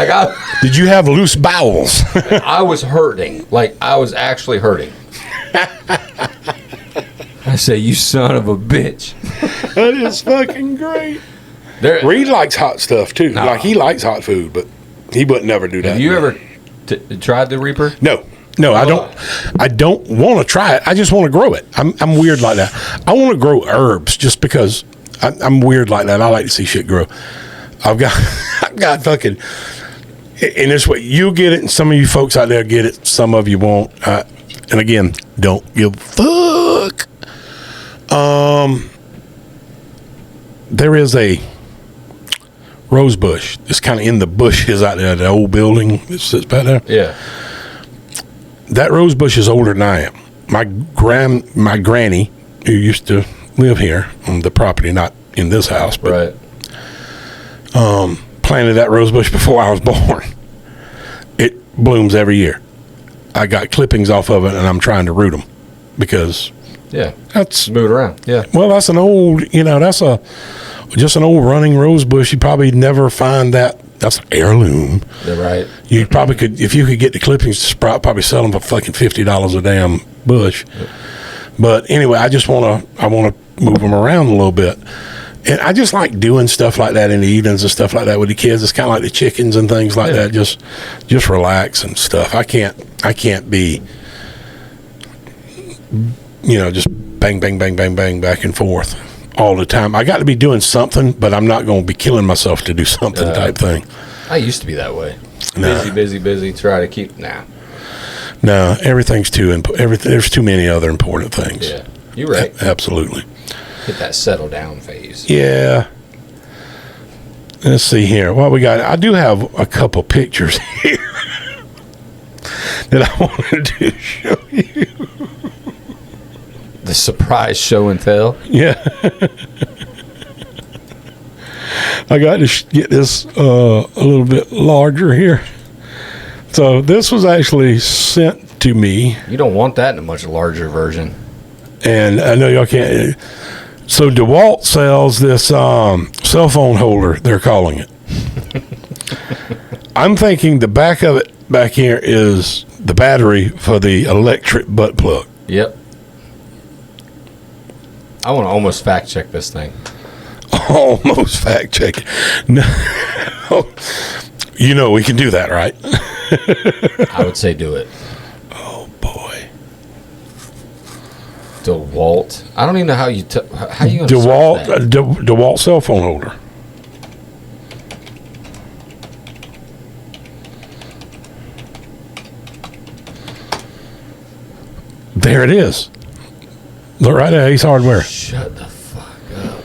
Did you have loose bowels? I was hurting. Like, I was actually hurting. I say, you son of a bitch. That is fucking great. Reed likes hot stuff, too. Nah. Like, he likes hot food, but he would never do that. Have you ever tried the Reaper? No, I don't. I don't want to try it. I just want to grow it. I'm weird like that. I want to grow herbs just because I'm weird like that. I like to see shit grow. I've got fucking. And this way, you get it, and some of you folks out there get it. Some of you won't. And again, don't give a fuck. there is a rose bush. It's kind of in the bushes out there, the old building that sits back there. Yeah. That rose bush is older than I am. My granny, who used to live here on the property, not in this house, but planted that rose bush before I was born. It blooms every year. I got clippings off of it, and I'm trying to root them because that's move it around. Yeah. Well, that's an old, that's just an old running rose bush. You probably never find that. That's an heirloom. They're right. You probably could, if you could get the clippings to sprout, probably sell them for fucking $50 a damn bush. Yep. But anyway, I want to move them around a little bit. And I just like doing stuff like that in the evenings and stuff like that with the kids. It's kind of like the chickens and things like that. Just relax and stuff. I can't be, just bang, bang, bang, bang, bang, back and forth all the time. I got to be doing something, but I'm not going to be killing myself to do something type thing. I used to be that way. Nah. Busy. Try to keep No, everything's there's too many other important things. Yeah, you're right. Absolutely. Hit that settle down phase. Yeah. Let's see here. What we got? I do have a couple pictures here that I wanted to show you. The surprise show and tell. Yeah. I got to get this a little bit larger here. So this was actually sent to me. You don't want that in a much larger version. And I know y'all can't. So DeWalt sells this cell phone holder, they're calling it. I'm thinking the back of it back here is the battery for the electric butt plug. Yep. I want to almost fact check this thing. Almost fact check it. No. We can do that, right? I would say do it. Oh, boy. DeWalt. I don't even know how you going to DeWalt cell phone holder. There it is. Look right there, Ace Hardware. Shut the fuck up.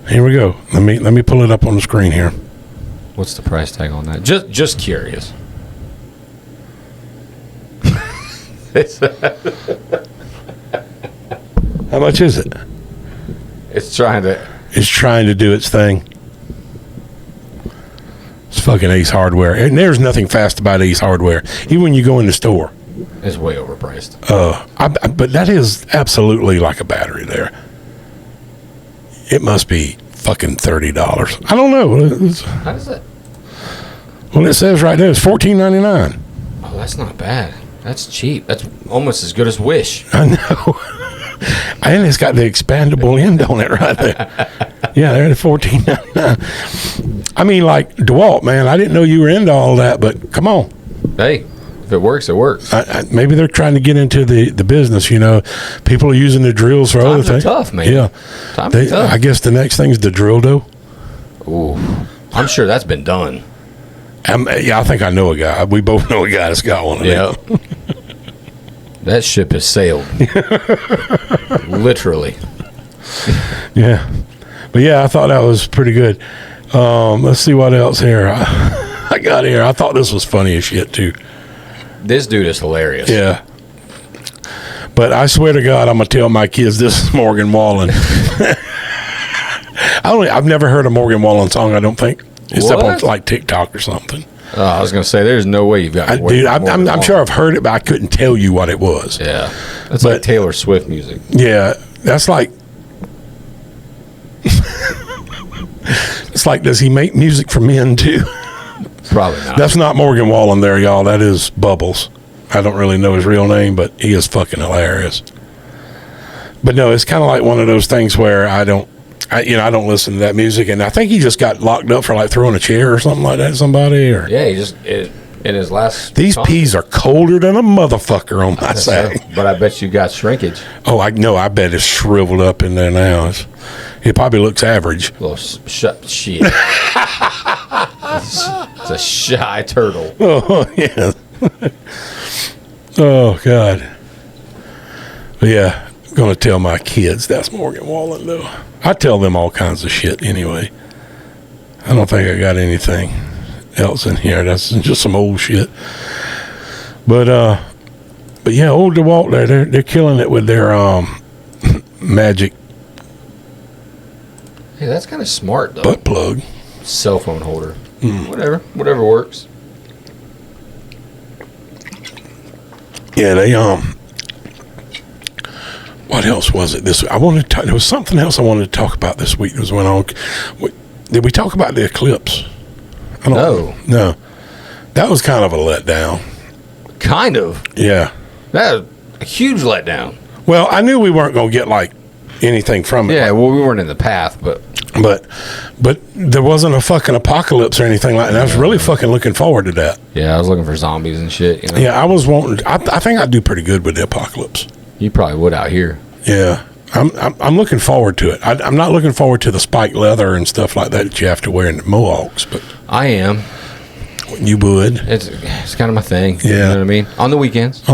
Here we go. Let me pull it up on the screen here. What's the price tag on that? Just curious. How much is it? It's trying to do its thing. It's fucking Ace Hardware. And there's nothing fast about Ace Hardware. Even when you go in the store. It's way overpriced. But that is absolutely like a battery there. It must be fucking $30. I don't know. How does that? Well, it says right there it's $14.99. Oh, that's not bad. That's cheap. That's almost as good as Wish. I know. And it's got the expandable end on it right there. Yeah, they're at $14.99. I mean, like DeWalt, man. I didn't know you were into all that, but come on. Hey, if it works, it works. Maybe they're trying to get into the business. People are using the drills for other things. Tough, man. Yeah, tough. I guess the next thing is the drill dough. Ooh, I'm sure that's been done. I think I know a guy. We both know a guy that's got one of them. That ship has sailed. Literally. Yeah. But yeah, I thought that was pretty good. Let's see what else here I got here. I thought this was funny as shit too. This dude is hilarious. Yeah. But I swear to God, I'm going to tell my kids this is Morgan Wallen. I've never heard a Morgan Wallen song, I don't think. Except on like TikTok or something. I was going to say, there's no way you've got dude, I'm sure I've heard it, but I couldn't tell you what it was. Yeah. That's like Taylor Swift music. Yeah. That's like... It's like, does he make music for men too? Probably not. That's not Morgan Wallen there, y'all. That is Bubbles. I don't really know his real name, but he is fucking hilarious. But no, it's kind of like one of those things where I don't listen to that music, and I think he just got locked up for like throwing a chair or something like that to somebody. Or yeah, he just in his last. These peas are colder than a motherfucker on my side. So, but I bet you got shrinkage. Oh, I know. I bet it's shriveled up in there now. It probably looks average. Little shit. It's a shy turtle. Oh yeah. Oh God. But yeah. going to tell my kids that's Morgan Wallen, though. I tell them all kinds of shit anyway. I don't think I got anything else in here. That's just some old shit. But yeah, old DeWalt there, they're killing it with their magic. Hey, that's kind of smart though. Butt plug. Cell phone holder. Whatever works. Yeah, they what else was it this week? There was something else I wanted to talk about this week that was went on. Did we talk about the eclipse? No. That was kind of a letdown. Kind of? Yeah. That was a huge letdown. Well, I knew we weren't going to get like anything from it. Yeah, well, we weren't in the path, but there wasn't a fucking apocalypse or anything like that. I was really fucking looking forward to that. Yeah, I was looking for zombies and shit. You know? Yeah, I was wanting. I think I'd do pretty good with the apocalypse. You probably would out here. Yeah, I'm looking forward to it. I'm not looking forward to the spiked leather and stuff like that you have to wear in the Mohawks, but I am. You would. It's kind of my thing. Yeah. You know what I mean? On the weekends.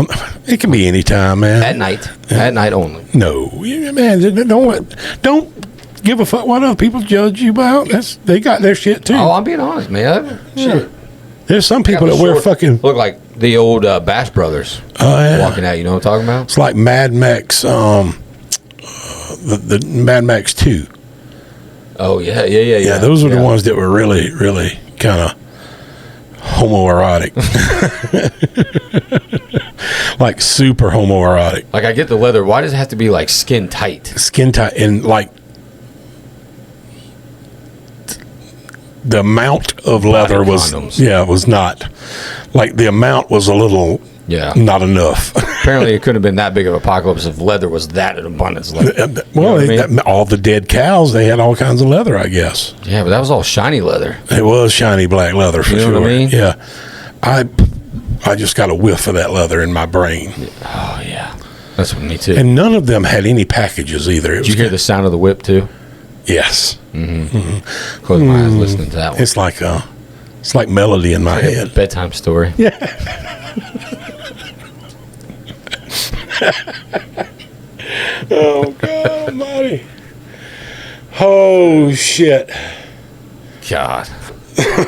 It can be any time, man. At night. Yeah. At night only. No, man. Don't give a fuck what other people judge you about. They got their shit too. Oh, I'm being honest, man. Shit. There's some people that wear fucking look like the old Bash Brothers. Oh yeah. Walking out. You know what I'm talking about? It's like Mad Max. The Mad Max 2. Oh yeah. Yeah, those were the ones that were really, really kind of homoerotic. Like super homoerotic. Like I get the leather. Why does it have to be like skin tight? Skin tight and like the amount of leather was not like the amount was a little not enough. Apparently it couldn't have been that big of an apocalypse if leather was that in abundance. Like, all the dead cows, they had all kinds of leather, I guess. Yeah, but that was all shiny leather. It was shiny black leather for sure. What I mean? Yeah. I just got a whiff of that leather in my brain. Oh yeah. That's me too. And none of them had any packages either. Did you hear the sound of the whip too? Yes. Close my eyes listening to that one. It's like melody in my head. Bedtime story. Yeah. Oh God Almighty! Oh shit! God.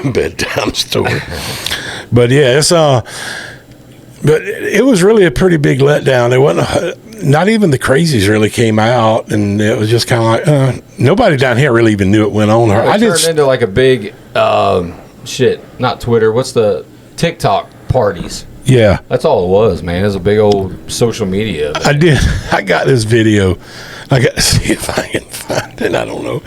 Bedtime story. But yeah, it's but it was really a pretty big letdown. It wasn't. Not even the crazies really came out, and it was just kind of like nobody down here really even knew it went on. I turned into like a big not Twitter. What's the TikTok parties? Yeah, that's all it was, man. It was a big old social media. I got this video. I got to see if I can find it. I don't know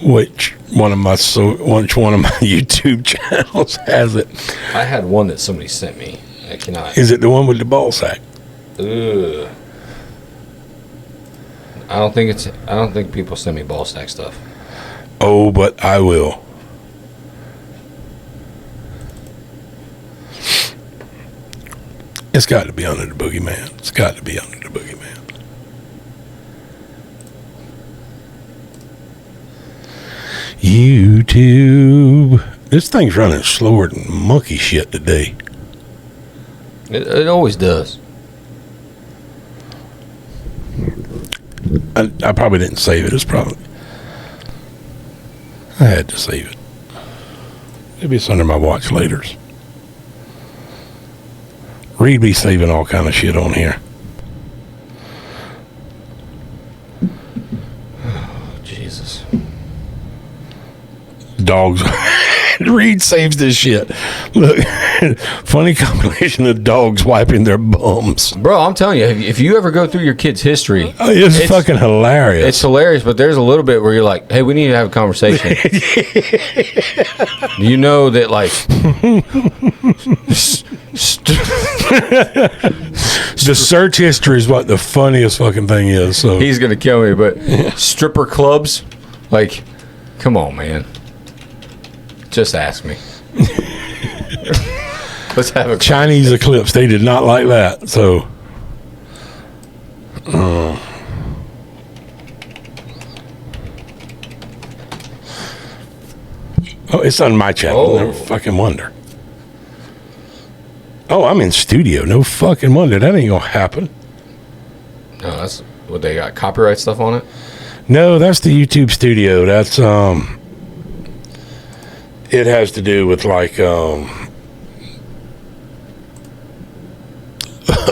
which one of my YouTube channels has it. I had one that somebody sent me. I cannot. Is it the one with the ball sack? Ugh. I don't think people send me ball sack stuff. Oh, but I will. It's got to be under the boogeyman. It's got to be under the boogeyman. YouTube. This thing's running slower than monkey shit today. It always does. I probably didn't save it. I had to save it. Maybe it's under my watch laters. Reed be saving all kind of shit on here. Oh, Jesus. Dogs. Reed saves this shit. Look, funny compilation of dogs wiping their bums. Bro, I'm telling you, if you ever go through your kid's history, it's fucking hilarious. It's hilarious, but there's a little bit where you're like, hey, we need to have a conversation. You know that, like, the search history is what the funniest fucking thing is. So he's gonna kill me, but stripper clubs, like, come on, man. Just ask me. Let's have a Chinese eclipse. They did not like that. So, oh, it's on my channel. Never fucking wonder. Oh, I'm in studio. No fucking wonder. That ain't gonna happen. Oh, that's what they got copyright stuff on it? No, that's the YouTube studio. That's it has to do with like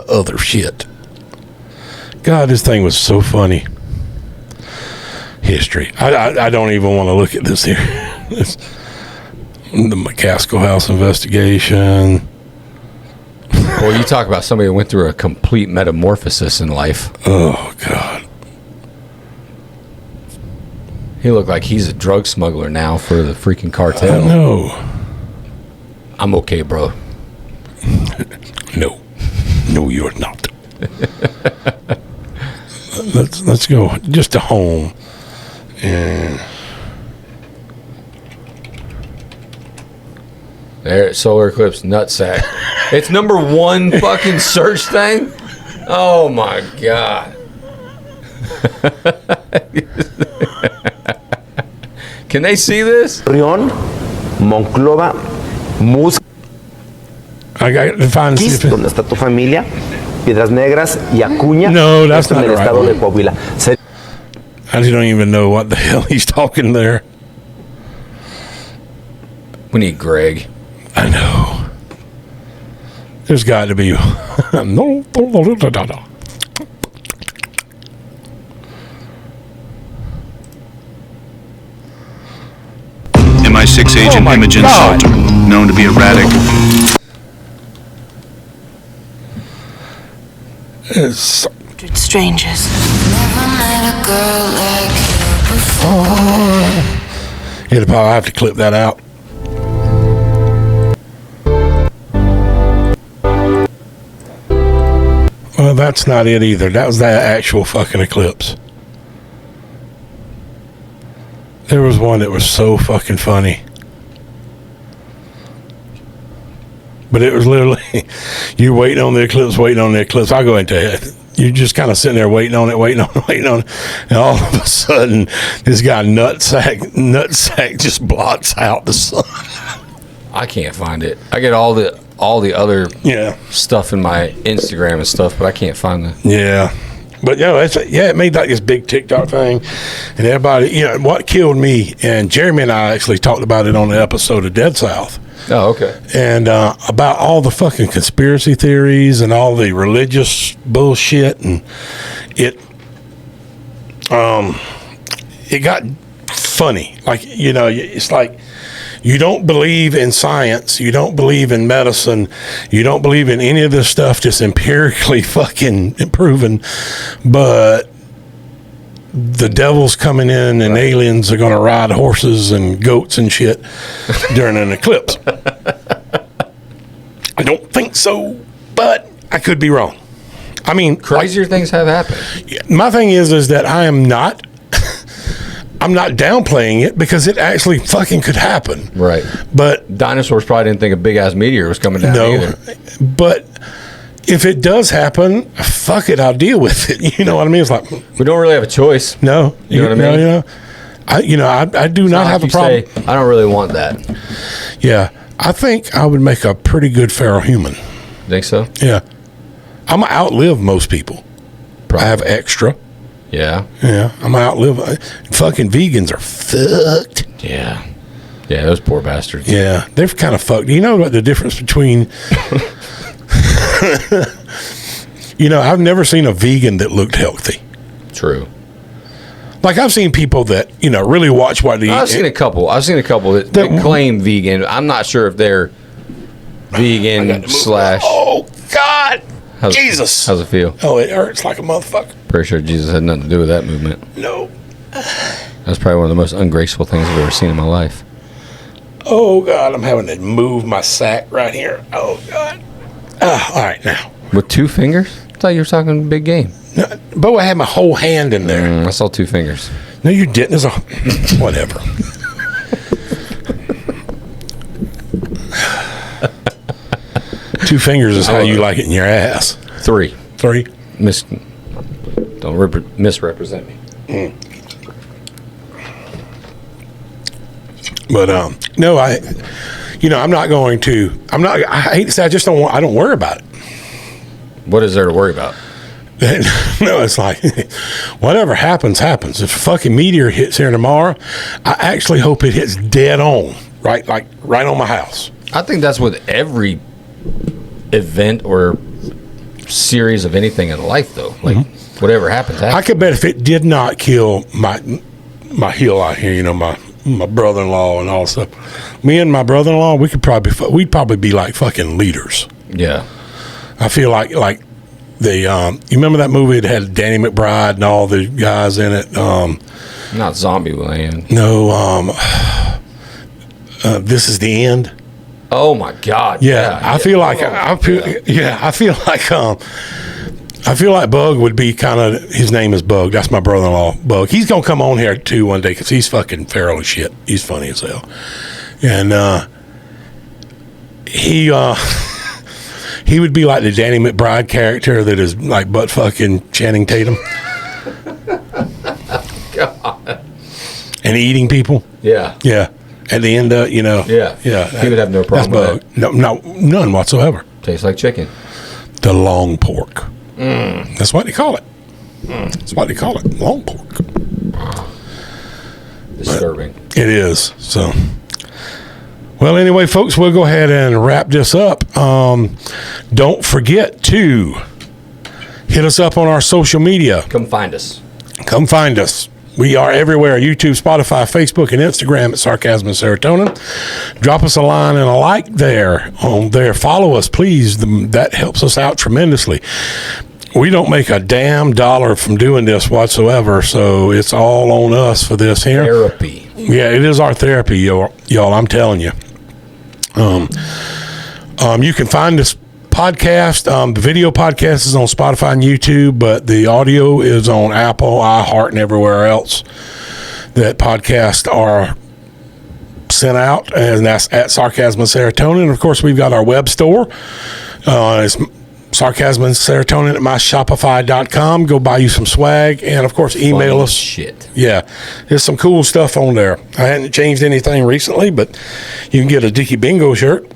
other shit. God, this thing was so funny. History. I don't even want to look at this here. The McCaskill House investigation. Well, you talk about somebody who went through a complete metamorphosis in life. Oh, God. He looked like he's a drug smuggler now for the freaking cartel. No. I'm okay, bro. No. No, you're not. Let's go just to home. And there, solar eclipse nutsack. It's number one fucking search thing. Oh my god. Can they see this? Rion, Monclova, Musquis, I got to find donde está tu familia, Piedras Negras y Acuña. No, that's en not el the right estado one. de Coahuila. I just don't even know what the hell he's talking there. We need Greg. I know. There's got to be. No. MI6 agent Imogen God. Salter, known to be erratic. It's, Strangers. Never met a girl like you before. I'll have to clip that out. Well, that's not it either. That was that actual fucking eclipse. There was one that was so fucking funny. But it was literally, you're waiting on the eclipse. I'll go into it. You're just kind of sitting there waiting on it. And all of a sudden, this guy nutsack just blots out the sun. I can't find it. I get all the other stuff in my Instagram and stuff, but I can't find the. Yeah. But it made like this big TikTok thing, and everybody, what killed me, and Jeremy and I actually talked about it on the episode of Dead South. Oh, okay. And about all the fucking conspiracy theories and all the religious bullshit, and it got funny. Like, it's like, you don't believe in science, you don't believe in medicine, you don't believe in any of this stuff that's empirically fucking proven, but the devil's coming in and aliens are going to ride horses and goats and shit during an eclipse. I don't think so, but I could be wrong. I mean, crazier things have happened. My thing is that I'm not downplaying it, because it actually fucking could happen. Right. But dinosaurs probably didn't think a big ass meteor was coming down either. But if it does happen, fuck it, I'll deal with it. You know what I mean? It's like, we don't really have a choice. No. You know what I mean? I do not have a problem. I don't really want that. Yeah. I think I would make a pretty good feral human. Think so? Yeah. I'm going to outlive most people. Probably. I have extra. Yeah. Yeah. I'm going to outlive. Fucking vegans are fucked. Yeah. Yeah, those poor bastards. Yeah. They're kind of fucked. You know what the difference between... I've never seen a vegan that looked healthy. True. Like, I've seen people that, really watch what they eat. I've seen a couple that claim vegan. I'm not sure if they're vegan / Oh, God. Jesus. How's it feel? Oh, it hurts like a motherfucker. Pretty sure Jesus had nothing to do with that movement. No. That's probably one of the most ungraceful things I've ever seen in my life. Oh, God. I'm having to move my sack right here. Oh, God. All right, now. With 2 fingers? I thought you were talking big game. No, but I had my whole hand in there. I saw 2 fingers. No, you didn't. There's whatever. Two fingers is how you like it in your ass. 3. 3? Don't misrepresent me. But no, I'm not going to. I hate to say, I don't worry about it. What is there to worry about? No, it's like whatever happens. If a fucking meteor hits here tomorrow, I actually hope it hits dead on, right on my house. I think that's with every event or series of anything in life, though. Like whatever happens. I could bet if it did not kill my heel out here, my brother-in-law and all that stuff, me and my brother-in-law, we'd probably be like fucking leaders. Yeah. I feel like the you remember that movie that had Danny McBride and all the guys in it? Not Zombieland. No, This Is the End. Oh my God! I feel like Bug would be kind of. His name is Bug. That's my brother-in-law, Bug. He's gonna come on here too one day because he's fucking feral as shit. He's funny as hell, and he would be like the Danny McBride character that is like butt fucking Channing Tatum. God. And eating people. Yeah. Yeah. At the end, Yeah. Yeah. He would have no problem with that. No, none whatsoever. Tastes like chicken. The long pork. That's what they call it. That's what they call it. Long pork. Disturbing. But it is. So. Well, anyway, folks, we'll go ahead and wrap this up. Don't forget to hit us up on our social media. Come find us. We are everywhere: YouTube, Spotify, Facebook, and Instagram at Sarcasm and Serotonin. Drop us a line and a like there. Follow us, please. That helps us out tremendously. We don't make a damn dollar from doing this whatsoever, so it's all on us for this here. Therapy. Yeah, it is our therapy, y'all. I'm telling you. You can find this podcast. The video podcast is on Spotify and YouTube, but the audio is on Apple, iHeart, and everywhere else that podcasts are sent out, and that's at Sarcasm and Serotonin. And of course, we've got our web store. It's Sarcasm and Serotonin at myshopify.com. Go buy you some swag, and of course, email Funny us. Shit. Yeah, there's some cool stuff on there. I hadn't changed anything recently, but you can get a Dickie Bingo shirt.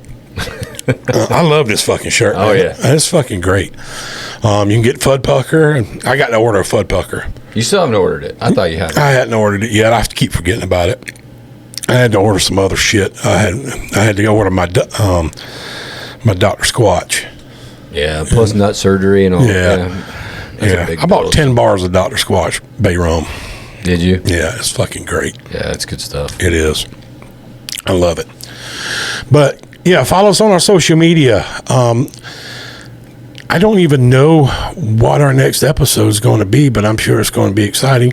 I love this fucking shirt. Oh, man. yeah. It's fucking great. You can get Fud Pucker, and I got to order a Fud Pucker. You still haven't ordered it. I thought you had. I hadn't ordered it yet. I have to keep forgetting about it. I had to order some other shit. I had to go order my Dr. Squatch. Yeah, plus nut surgery and all. Yeah. I bought 10 bars of Dr. Squatch Bay Rum. Did you? Yeah, it's fucking great. Yeah, it's good stuff. It is. I love it. But yeah, follow us on our social media. I don't even know what our next episode is going to be, but I'm sure it's going to be exciting.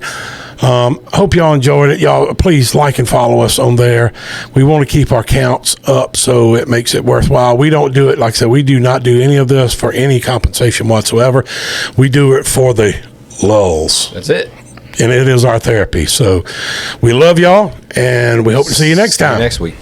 Hope y'all enjoyed it. Y'all, please like and follow us on there. We want to keep our counts up so it makes it worthwhile. We don't do it, like I said, we do not do any of this for any compensation whatsoever. We do it for the lulls. That's it. And it is our therapy. So we love y'all, and we hope to see you next time. Next week.